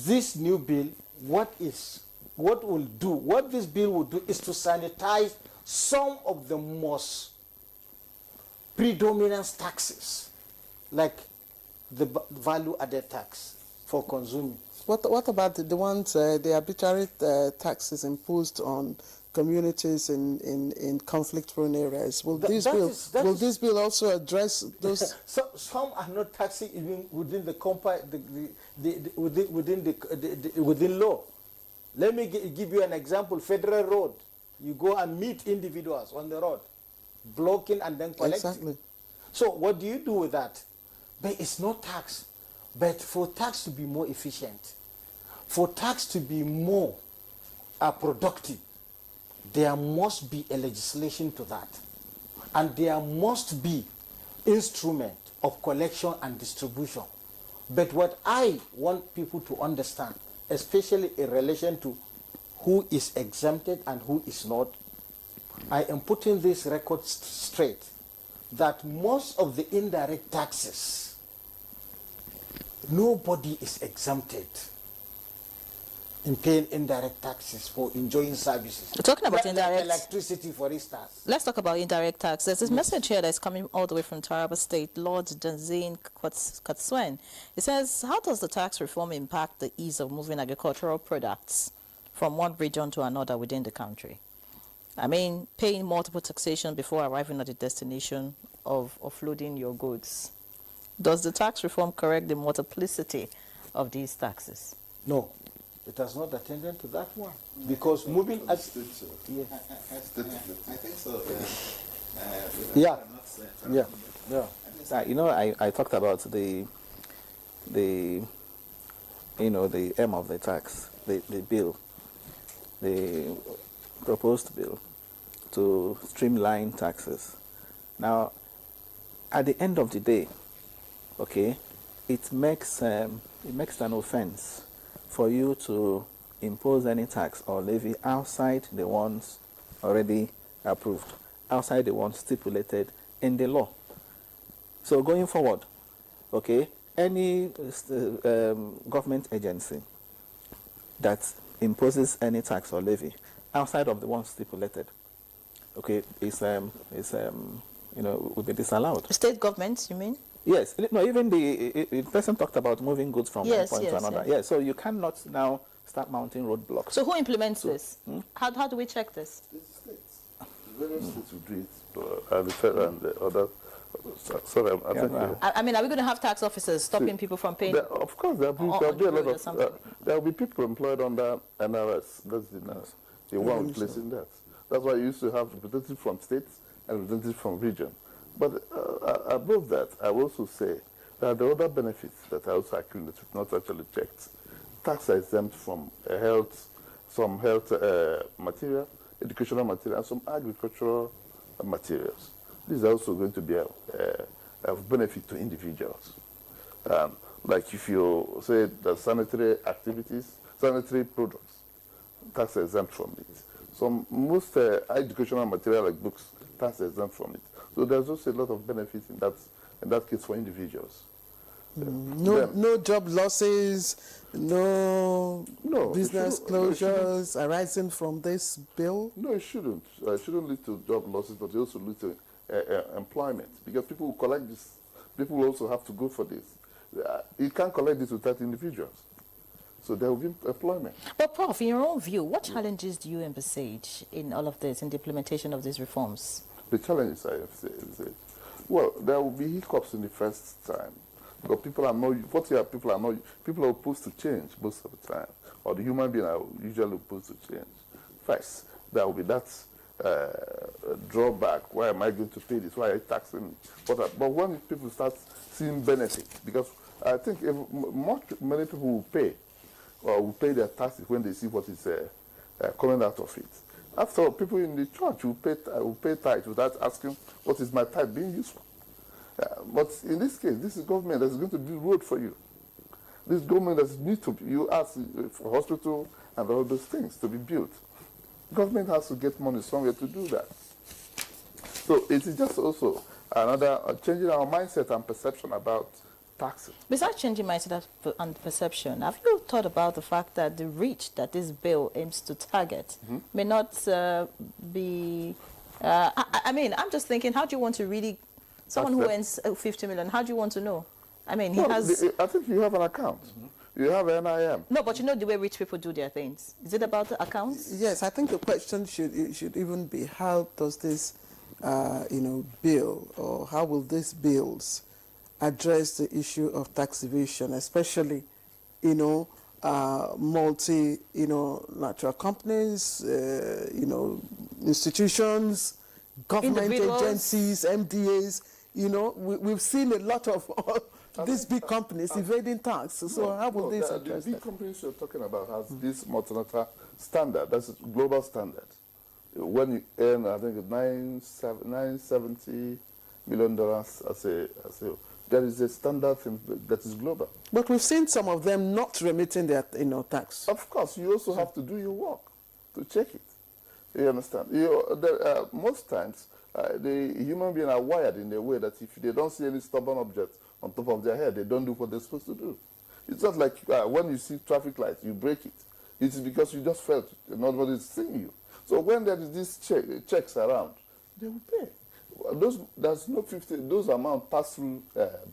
this new bill, what this bill will do is to sanitize some of the most predominant taxes, like the value-added tax for consuming. What about the ones, the arbitrary taxes imposed on communities in conflict-prone areas? Will this bill also address those? So, some are not taxing even within within law. Let me give you an example. Federal road, you go and meet individuals on the road, blocking and then collecting. Exactly. So what do you do with that? But it's not tax. But for tax to be more efficient, for tax to be more productive, there must be a legislation to that. And there must be instrument of collection and distribution. But what I want people to understand, especially in relation to who is exempted and who is not, I am putting this record straight, that most of the indirect taxes, nobody is exempted in paying indirect taxes for enjoying services. We're talking about indirect electricity, for instance. Let's talk about indirect tax. There's this message here that's coming all the way from Taraba State, Lord Danzine Katswen. It says, how does the tax reform impact the ease of moving agricultural products from one region to another within the country? I mean, paying multiple taxation before arriving at the destination of offloading your goods. Does the tax reform correct the multiplicity of these taxes? No, it has not attended to that one. Because moving at... I think so. Yeah. You know, I talked about the aim of the tax, the bill, the proposed bill to streamline taxes. Now, at the end of the day, okay, it makes an offense for you to impose any tax or levy outside the ones already approved, outside the ones stipulated in the law. So going forward, okay, any government agency that imposes any tax or levy outside of the ones stipulated, okay, will be disallowed. State governments, you mean? Yes, no, even the person talked about moving goods from one point to another. Yes, so you cannot now start mounting roadblocks. So who implements this? How do we check this? The states. Various states will do it, and the federal and the other. Sorry, I think. I mean, are we going to have tax officers stopping people from paying? Of course, there will be a lot of. There will be people employed under NRS. That's the one placing that. That's why you used to have representatives from states and representatives from region. But above that, I will also say that the other benefits that are also accumulated, not actually checked. Tax are exempt from some health material, educational material, and some agricultural materials. These are also going to be of benefit to individuals. Like if you say the sanitary activities, sanitary products, tax exempt from it. Most educational material like books, tax exempt from it. So there's also a lot of benefits in that case for individuals. No job losses, no business closures arising from this bill? No, it shouldn't. It shouldn't lead to job losses, but it also lead to employment. Because people who collect this, people will also have to go for this. You can't collect this without individuals. So there will be employment. But Prof, in your own view, what challenges do you envisage in all of this, in the implementation of these reforms? The challenges I have said, well, there will be hiccups in the first time. Because people are opposed to change most of the time. Or the human being are usually opposed to change. First, there will be that drawback. Why am I going to pay this? Why are you taxing me? But when people start seeing benefit, because I think many people will pay, or will pay their taxes when they see what is coming out of it. After all, people in the church will pay tithe without asking, what is my tithe being used for? But in this case, this is government that's going to build road for you. This government that needs to, you ask for hospital and all those things to be built. Government has to get money somewhere to do that. So it is just also another changing our mindset and perception about taxes. Besides changing mindset and perception, have you thought about the fact that the reach that this bill aims to target may not be... I mean, I'm just thinking, how do you want to really... Someone who earns 50 million, how do you want to know? I mean, he has... I think you have an account. You have an NIM. No, but you know the way rich people do their things. Is it about the accounts? Yes, I think the question should even be, how does this, bill, or how will these bills address the issue of tax evasion, especially, multi, natural companies, institutions, government agencies, MDAs. We've seen a lot of these big companies evading tax. So how will this address the big companies you're talking about has this multilateral standard. That's a global standard. When you earn, I think, $970 million there is a standard thing that is global. But we've seen some of them not remitting their tax. Of course, you also have to do your work to check it. You understand? Most times, the human beings are wired in a way that if they don't see any stubborn object on top of their head, they don't do what they're supposed to do. It's not like when you see traffic lights, you break it. It's because you just felt nobody's seeing you. So when there is these checks around, they will pay. There's no 50. Those amounts pass through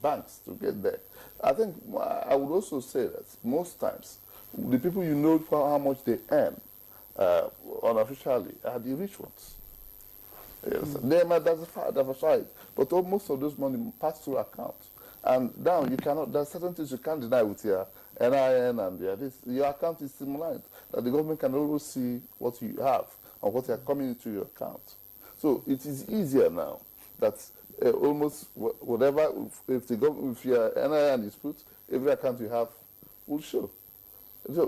banks to get there. I think I would also say that most times the people for how much they earn unofficially are the rich ones. Yes. They might diversify, but most of those money pass through accounts. And now you cannot. There are certain things you can't deny with your NIN and your account is streamlined. That the government can always see what you have and what are coming into your account. So it is easier now that almost whatever, if your NIN is put, every account you have will show.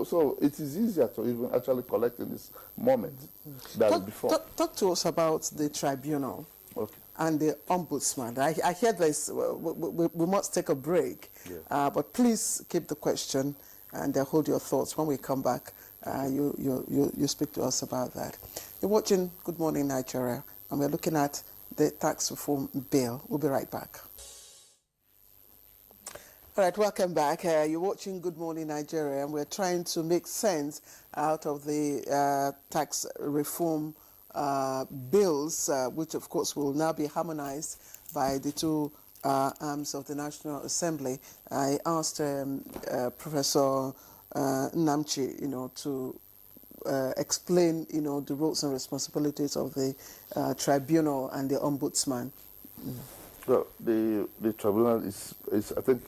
So it is easier to even actually collect in this moment than before. Talk to us about the tribunal and the ombudsman. I hear this. We must take a break, but please keep the question and hold your thoughts. When we come back, you speak to us about that. You're watching Good Morning Nigeria, and we're looking at the tax reform bill. We'll be right back. All right, welcome back. You're watching Good Morning Nigeria, and we're trying to make sense out of the tax reform bills, which of course will now be harmonized by the two arms of the National Assembly. I asked Professor Namchi, to explain, the roles and responsibilities of the tribunal and the ombudsman. Well, the tribunal is I think,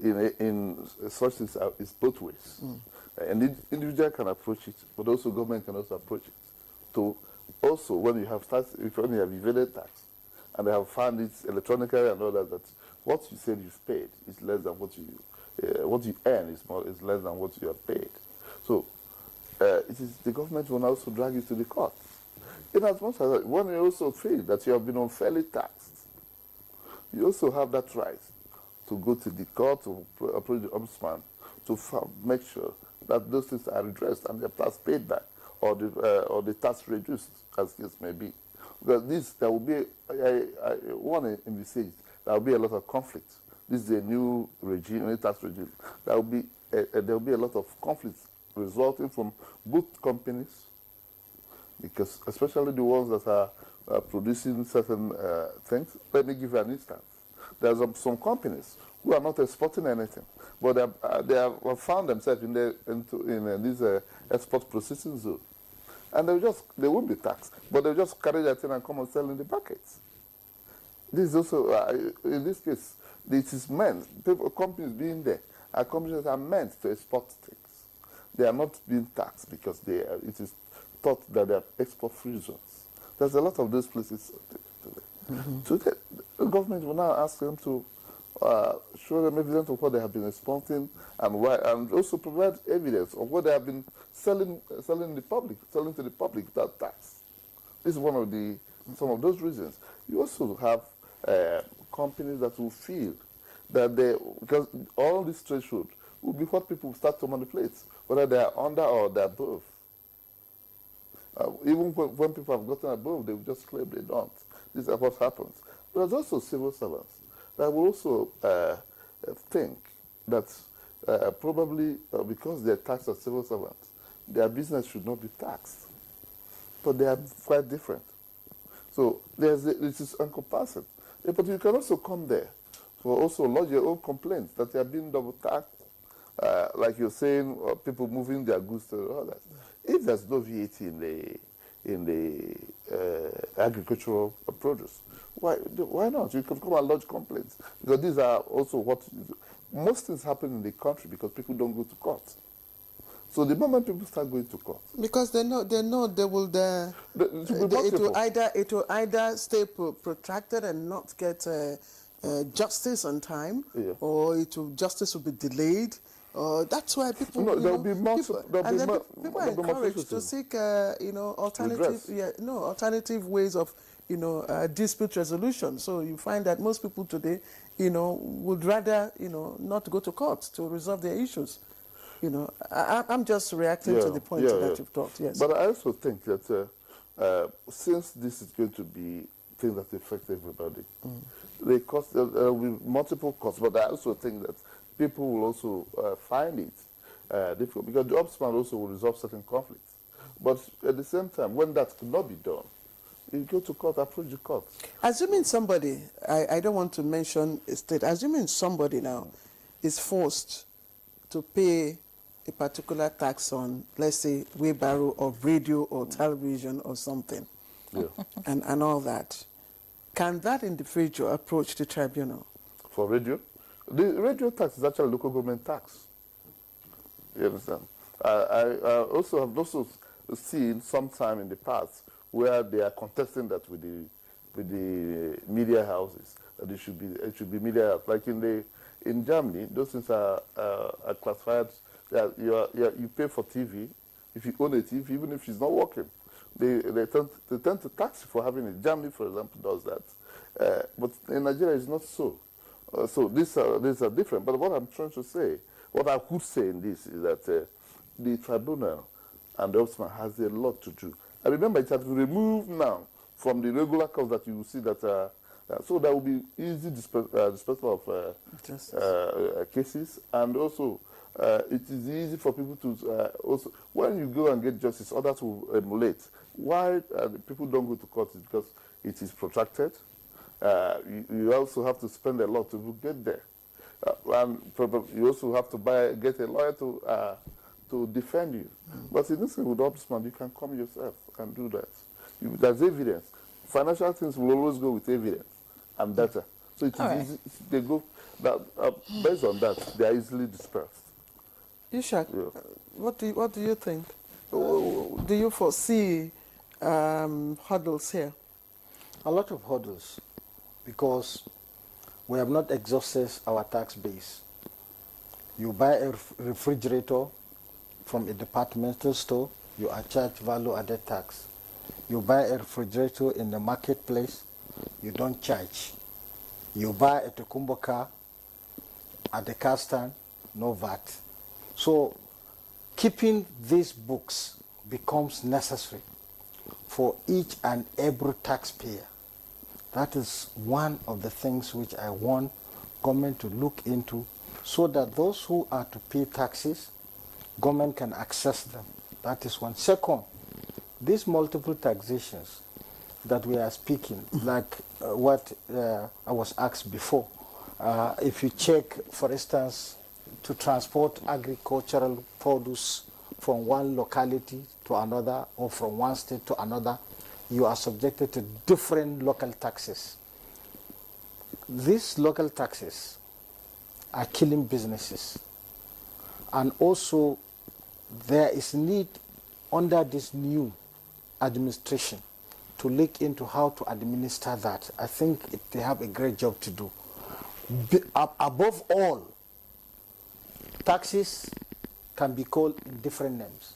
in such things is both ways. And the individual can approach it, but also government can also approach it. So also when you have evaded tax, and they have found it electronically and all that what you said you've paid is less than what you earn is less than what you have paid. So it is the government will also drag you to the court. In as much as when you also feel that you have been unfairly taxed, you also have that right to go to the court to approach the ombudsman to make sure that those things are redressed and the tax paid back or the tax reduced, as the case may be. Because there will be, one envisage, there will be a lot of conflict. This is a new regime, a tax regime. There will be a lot of conflicts resulting from both companies, because especially the ones that are producing certain things. Let me give you an instance. There's some companies who are not exporting anything, but they have found themselves in this export processing zone. And they won't be taxed, but they'll just carry that in and come and sell in the markets. This is also, in this case, this is meant, companies being there, are companies that are meant to export things. They are not being taxed because it is thought that they are export-free zones. There's a lot of those places today. So the government will now ask them to show them evidence of what they have been exporting and why, and also provide evidence of what they have been selling to the public without tax. This is one of some of those reasons. You also have companies that will feel that because all this threshold will be what people start to manipulate, whether they are under or they are above. Even when people have gotten above, they will just claim they don't. This is what happens. There's also civil servants that will also think that probably because they're taxed as civil servants, their business should not be taxed. But they are quite different. So this is encompassing. But you can also come there for also lodge your own complaints that they are being double taxed. Like you're saying, people moving their goods to others. If there's no VAT in the agricultural produce, why not? You can come and lodge complaints, because these are also what most things happen in the country because people don't go to court. So the moment people start going to court, because they know they will it will either stay protracted and not get justice on time, yeah. or justice will be delayed. That's why people. No, there will be people are encouraged to seek alternative ways of dispute resolution. So you find that most people today would rather not go to court to resolve their issues. I'm just reacting to the point that you've talked. Yes, but I also think that since this is going to be things that affect everybody, there will be multiple costs. But I also think that people will also find it difficult, because the ombudsman also will resolve certain conflicts. But at the same time, when that could not be done, you go to court, approach the court. Assuming somebody, I don't want to mention a state, assuming somebody now is forced to pay a particular tax on, let's say, wheelbarrow or radio or television or something, and all that, can that individual approach the tribunal? For radio? The radio tax is actually a local government tax. You understand? I also have seen sometime in the past where they are contesting that with the media houses, that it should be media houses. Like in Germany, those things are classified. You pay for TV if you own a TV, even if it's not working. They tend to tax you for having it. Germany, for example, does that. But in Nigeria, it's not so. So these are different. But what I'm trying to say, what I could say in this is that the tribunal and the ombudsman has a lot to do. I remember it has been removed now from the regular courts that you will see that. So there will be easy disposal of cases, and also it is easy for people to also, when you go and get justice, others will emulate. Why people don't go to court is because it is protracted. You also have to spend a lot to get there, and probably you also have to get a lawyer to defend you. But in this case, with the ombudsman, you can come yourself and do that. There's evidence. Financial things will always go with evidence and data. So it is easy. They go based on that. They are easily dispersed. Ishak, what do you think? Do you foresee hurdles here? A lot of hurdles, because we have not exhausted our tax base. You buy a refrigerator from a departmental store, you are charged value-added tax. You buy a refrigerator in the marketplace, you don't charge. You buy a Tokumbo car at the car stand, no VAT. So keeping these books becomes necessary for each and every taxpayer. That is one of the things which I want government to look into, so that those who are to pay taxes, government can access them. That is one. Second, these multiple taxations that we are speaking, like what I was asked before, if you check, for instance, to transport agricultural produce from one locality to another or from one state to another, you are subjected to different local taxes. These local taxes are killing businesses. And also, there is need under this new administration to look into how to administer that. I think they have a great job to do. Above all, taxes can be called in different names.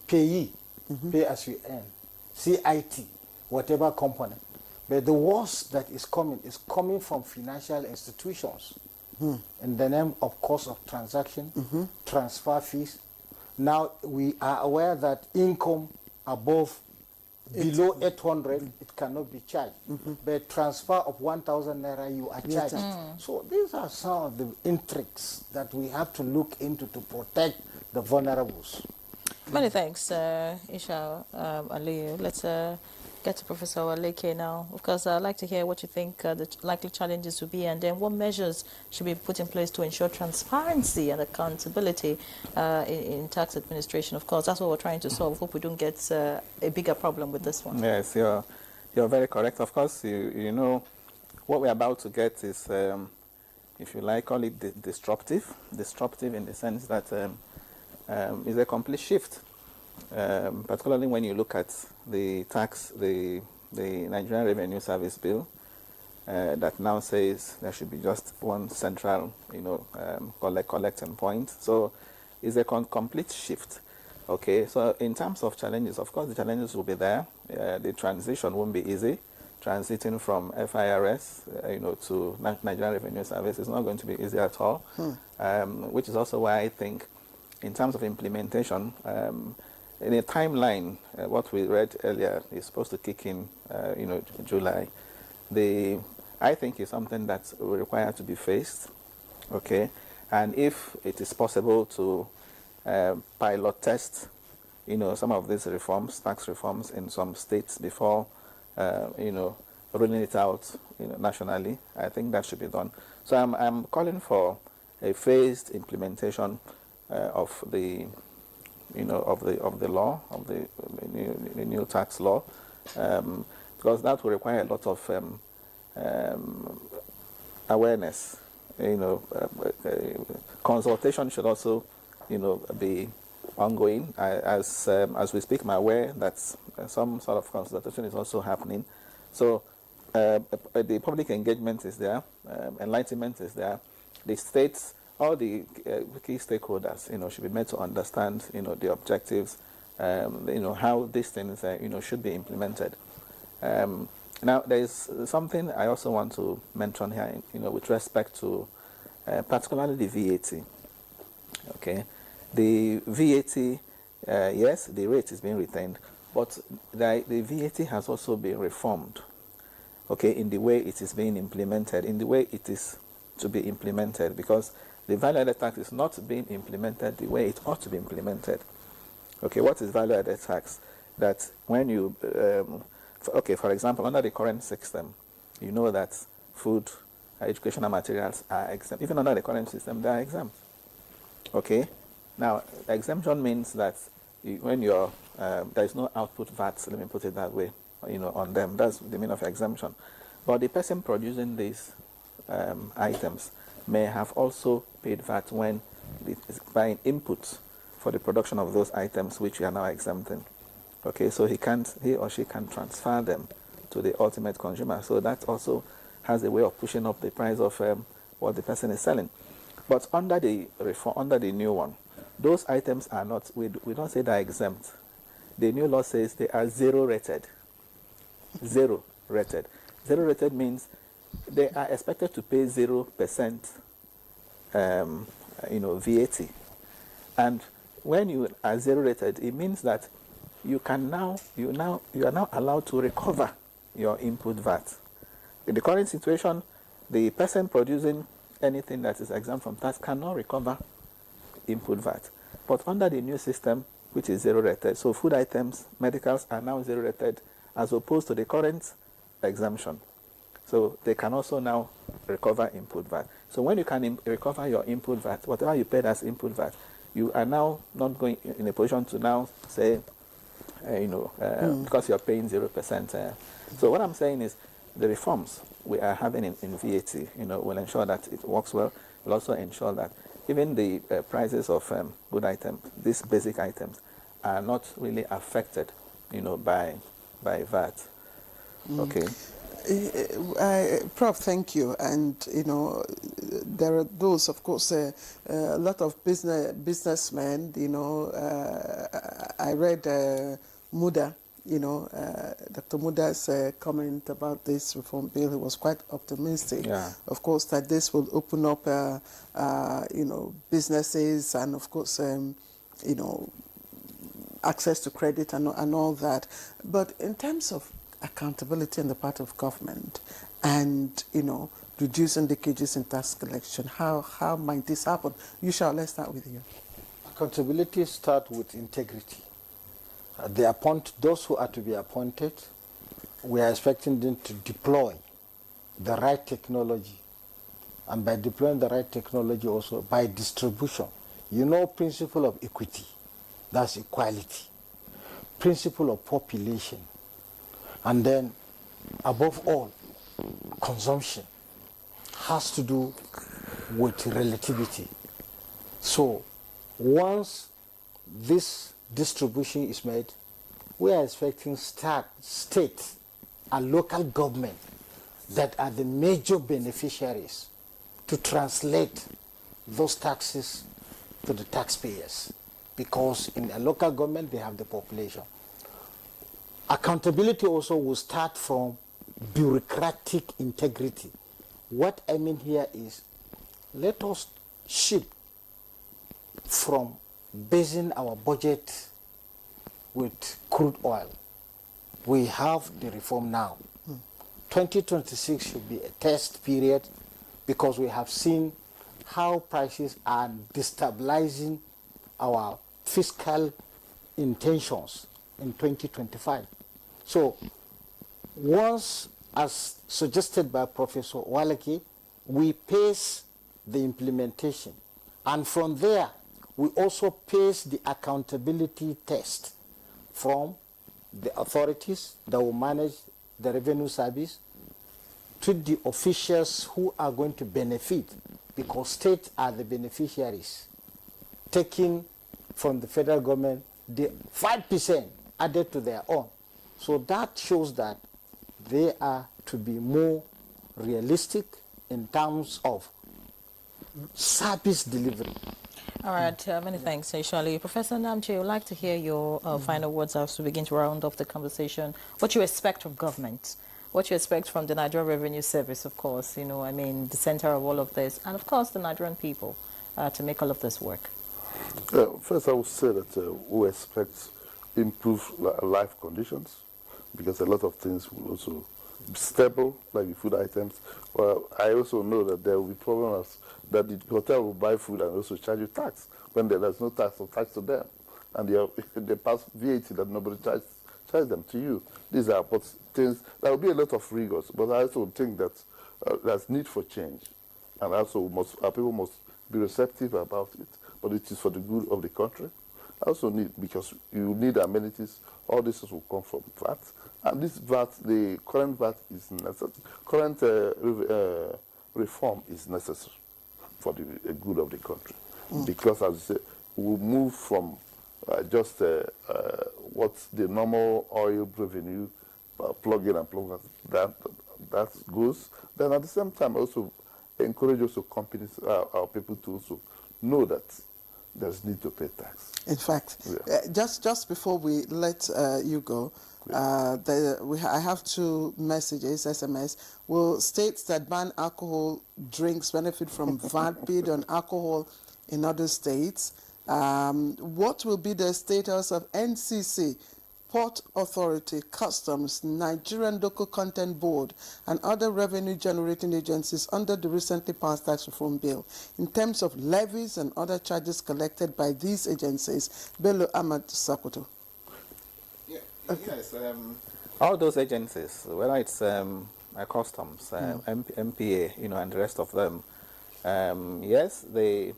Payee, pay as you earn. CIT, whatever component. But the worst that is coming from financial institutions. in the name of cost of transaction, transfer fees. Now we are aware that income above below 800 it cannot be charged, but transfer of 1,000 naira you are charged. So these are some of the intrigues that we have to look into to protect the vulnerables. Many thanks, Isha Aliyu. Let's get to Professor Aleke now. Of course, I'd like to hear what you think the likely challenges will be, and then what measures should be put in place to ensure transparency and accountability in tax administration. Of course, that's what we're trying to solve. Hope we don't get a bigger problem with this one. Yes, you're very correct. Of course, you know, what we're about to get is, if you like, call it disruptive in the sense that is a complete shift, particularly when you look at the Nigerian Revenue Service Bill that now says there should be just one central, collecting point. So it's a complete shift. Okay, so in terms of challenges, of course, the challenges will be there. The transition won't be easy. Transiting from FIRS, to Nigerian Revenue Service is not going to be easy at all, which is also why I think in terms of implementation, in a timeline, what we read earlier is supposed to kick in, July. I think is something that will require to be faced, okay? And if it is possible to pilot test, some of these reforms, tax reforms in some states before, rolling it out, nationally, I think that should be done. So I'm calling for a phased implementation of the law, of the new tax law, because that will require a lot of awareness. Consultation should also, be ongoing. As we speak, I'm aware that some sort of consultation is also happening. So the public engagement is there, enlightenment is there. The states, all the key stakeholders, should be made to understand, the objectives, how these things, should be implemented. Now, there is something I also want to mention here, with respect to particularly the VAT. Okay, the VAT, yes, the rate is being retained, but the VAT has also been reformed. Okay, in the way it is being implemented, in the way it is to be implemented, because the value-added tax is not being implemented the way it ought to be implemented. Okay, what is value-added tax? That when you, for example, under the current system, you know that food, educational materials are exempt. Even under the current system, they are exempt. Okay, now exemption means that when you're, there is no output VAT, let me put it that way, on them. That's the meaning of exemption. But the person producing these items may have also paid VAT when buying inputs for the production of those items which we are now exempting. Okay, so he or she can transfer them to the ultimate consumer. So that also has a way of pushing up the price of what the person is selling. But under the reform, under the new one, those items are not, we don't say they're exempt. The new law says they are zero rated. Zero rated. Zero rated means they are expected to pay 0%, VAT. And when you are zero rated, it means that you are now allowed to recover your input VAT. In the current situation, the person producing anything that is exempt from tax cannot recover input VAT. But under the new system, which is zero rated, so food items, medicals are now zero rated as opposed to the current exemption. So they can also now recover input VAT. So when you can recover your input VAT, whatever you paid as input VAT, you are now not going in a position to now say, because you're paying 0%. So what I'm saying is the reforms we are having in VAT, will ensure that it works well. Will also ensure that even the prices of good items, these basic items, are not really affected, by VAT. Okay. Prof, thank you. And there are those, of course, a lot of businessmen. I read Muda Dr. Muda's comment about this reform bill, he was quite optimistic. Yeah. Of course, that this will open up, businesses and, of course, access to credit and all that. But in terms of accountability on the part of government and, reducing leakages in tax collection, how might this happen? Let's start with you. Accountability starts with integrity. Those who are to be appointed, we are expecting them to deploy the right technology. And by deploying the right technology also, by distribution. Principle of equity, that's equality. Principle of population. And then, above all, consumption has to do with relativity. So, once this distribution is made, we are expecting state and local government that are the major beneficiaries to translate those taxes to the taxpayers, because in a local government they have the population. Accountability also will start from bureaucratic integrity. What I mean here is, let us shift from basing our budget with crude oil. We have the reform now. 2026 should be a test period, because we have seen how prices are destabilizing our fiscal intentions in 2025. So once, as suggested by Professor Waleke, we pace the implementation, and from there we also pace the accountability test from the authorities that will manage the revenue service to the officials who are going to benefit, because states are the beneficiaries, taking from the federal government the 5% added to their own. So that shows that they are to be more realistic in terms of service delivery. All right, many thanks, Shirley. Professor Namche, I would like to hear your final words as we begin to round off the conversation. What you expect from government, what you expect from the Nigerian Revenue Service, of course, the center of all of this, and of course the Nigerian people to make all of this work. First, I would say that we expect improved life conditions, because a lot of things will also be stable, like the food items. Well, I also know that there will be problems that the hotel will buy food and also charge you tax when there's no tax or tax to them, and they pass VAT that nobody charge them to you. These are things. There will be a lot of rigors, but I also think that there's need for change, and also people must be receptive about it. But it is for the good of the country. I also need, because you need amenities, all this will come from VAT. And this VAT, the current VAT is necessary. Current reform is necessary for the good of the country. Because, as you say, we'll move from just what's the normal oil revenue, plug in and plug out, that goes. Then at the same time, also encourage also companies, our people to also know that there's need to pay tax. In fact, just before we let you go, I have two messages, SMS. Will states that ban alcohol drinks benefit from VAT paid on alcohol in other states? What will be the status of NCC, Port Authority, Customs, Nigerian Local Content Board, and other revenue-generating agencies under the recently passed tax reform bill in terms of levies and other charges collected by these agencies? Bello Ahmad Sakoto. Yeah. Okay. Yes, all those agencies, whether it's Customs, MPA, and the rest of them, yes, they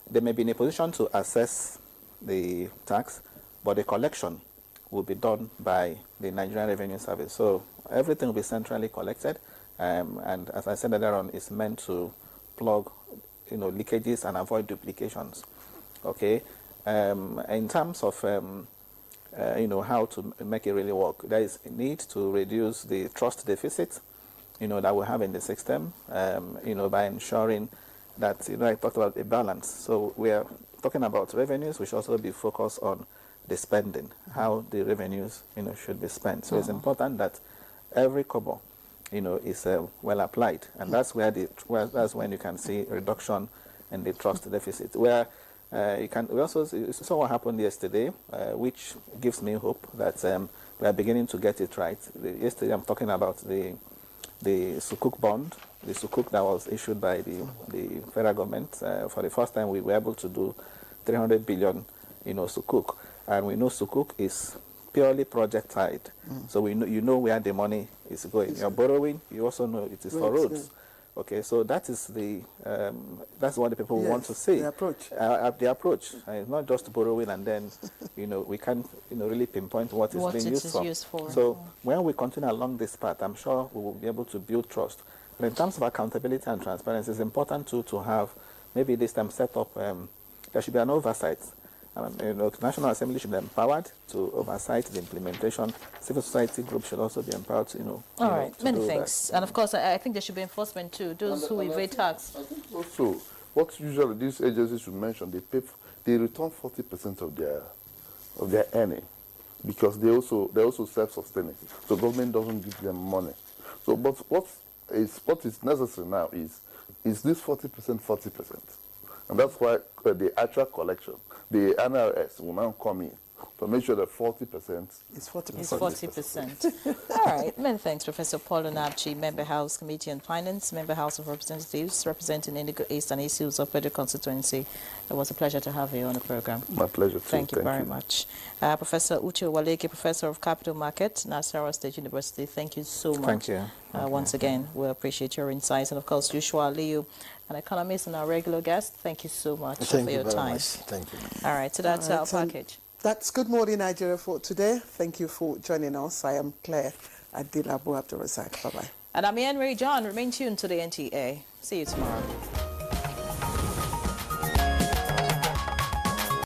may be in a position to assess the tax, but the collection will be done by the Nigerian Revenue Service. So everything will be centrally collected, and as I said earlier on, it's meant to plug, leakages and avoid duplications. Okay, in terms of how to make it really work, there is a need to reduce the trust deficit, that we have in the system, by ensuring that, I talked about a balance. So we are talking about revenues, which also be focused on the spending, how the revenues, should be spent. So it's important that every kobo, is well applied, and that's where that's when you can see a reduction in the trust deficit. Where we also saw what happened yesterday, which gives me hope that we are beginning to get it right. Yesterday, I'm talking about the Sukuk bond, the Sukuk that was issued by the federal government. For the first time, we were able to do 300 billion, Sukuk, and we know Sukuk is purely project tied. So we know where the money is going. You're borrowing, you also know it is for roads. Okay, so that is that's what the people want to see. The approach. The approach. It's not just borrowing and then, we can't, really pinpoint what it's being used for. So when we continue along this path, I'm sure we will be able to build trust. But in terms of accountability and transparency, it's important to have maybe this time set up. There should be an oversight. National Assembly should be empowered to oversight the implementation. Civil society groups should also be empowered to, All right, many thanks. And of course, I think there should be enforcement too. Those who evade tax. I think also, what usually these agencies should mention, they return 40% of their earning, because they also self-sustaining. So government doesn't give them money. So, but what is necessary now is this 40%. And that's why the actual collection, the NRS will now come in to make sure that 40% It's 40%. It's 40%. All right. Many thanks, Professor Paul Onabchi, Member House Committee on Finance, Member House of Representatives, representing Indigo East and Issues of Federal Constituency. It was a pleasure to have you on the program. My pleasure, too. Thank you very much. Professor Uche Waleke, Professor of Capital Market, Nasarawa State University, thank you so much. Thank you. Once again, we appreciate your insights. And of course, Joshua Liu, an economist and our regular guest, thank you so much for your time. Thank you. All right, so that's our package. That's Good Morning Nigeria for today. Thank you for joining us. I am Claire Adilabu Abdul Razak. Bye-bye. And I'm Ian Ray John. Remain tuned to the NTA. See you tomorrow.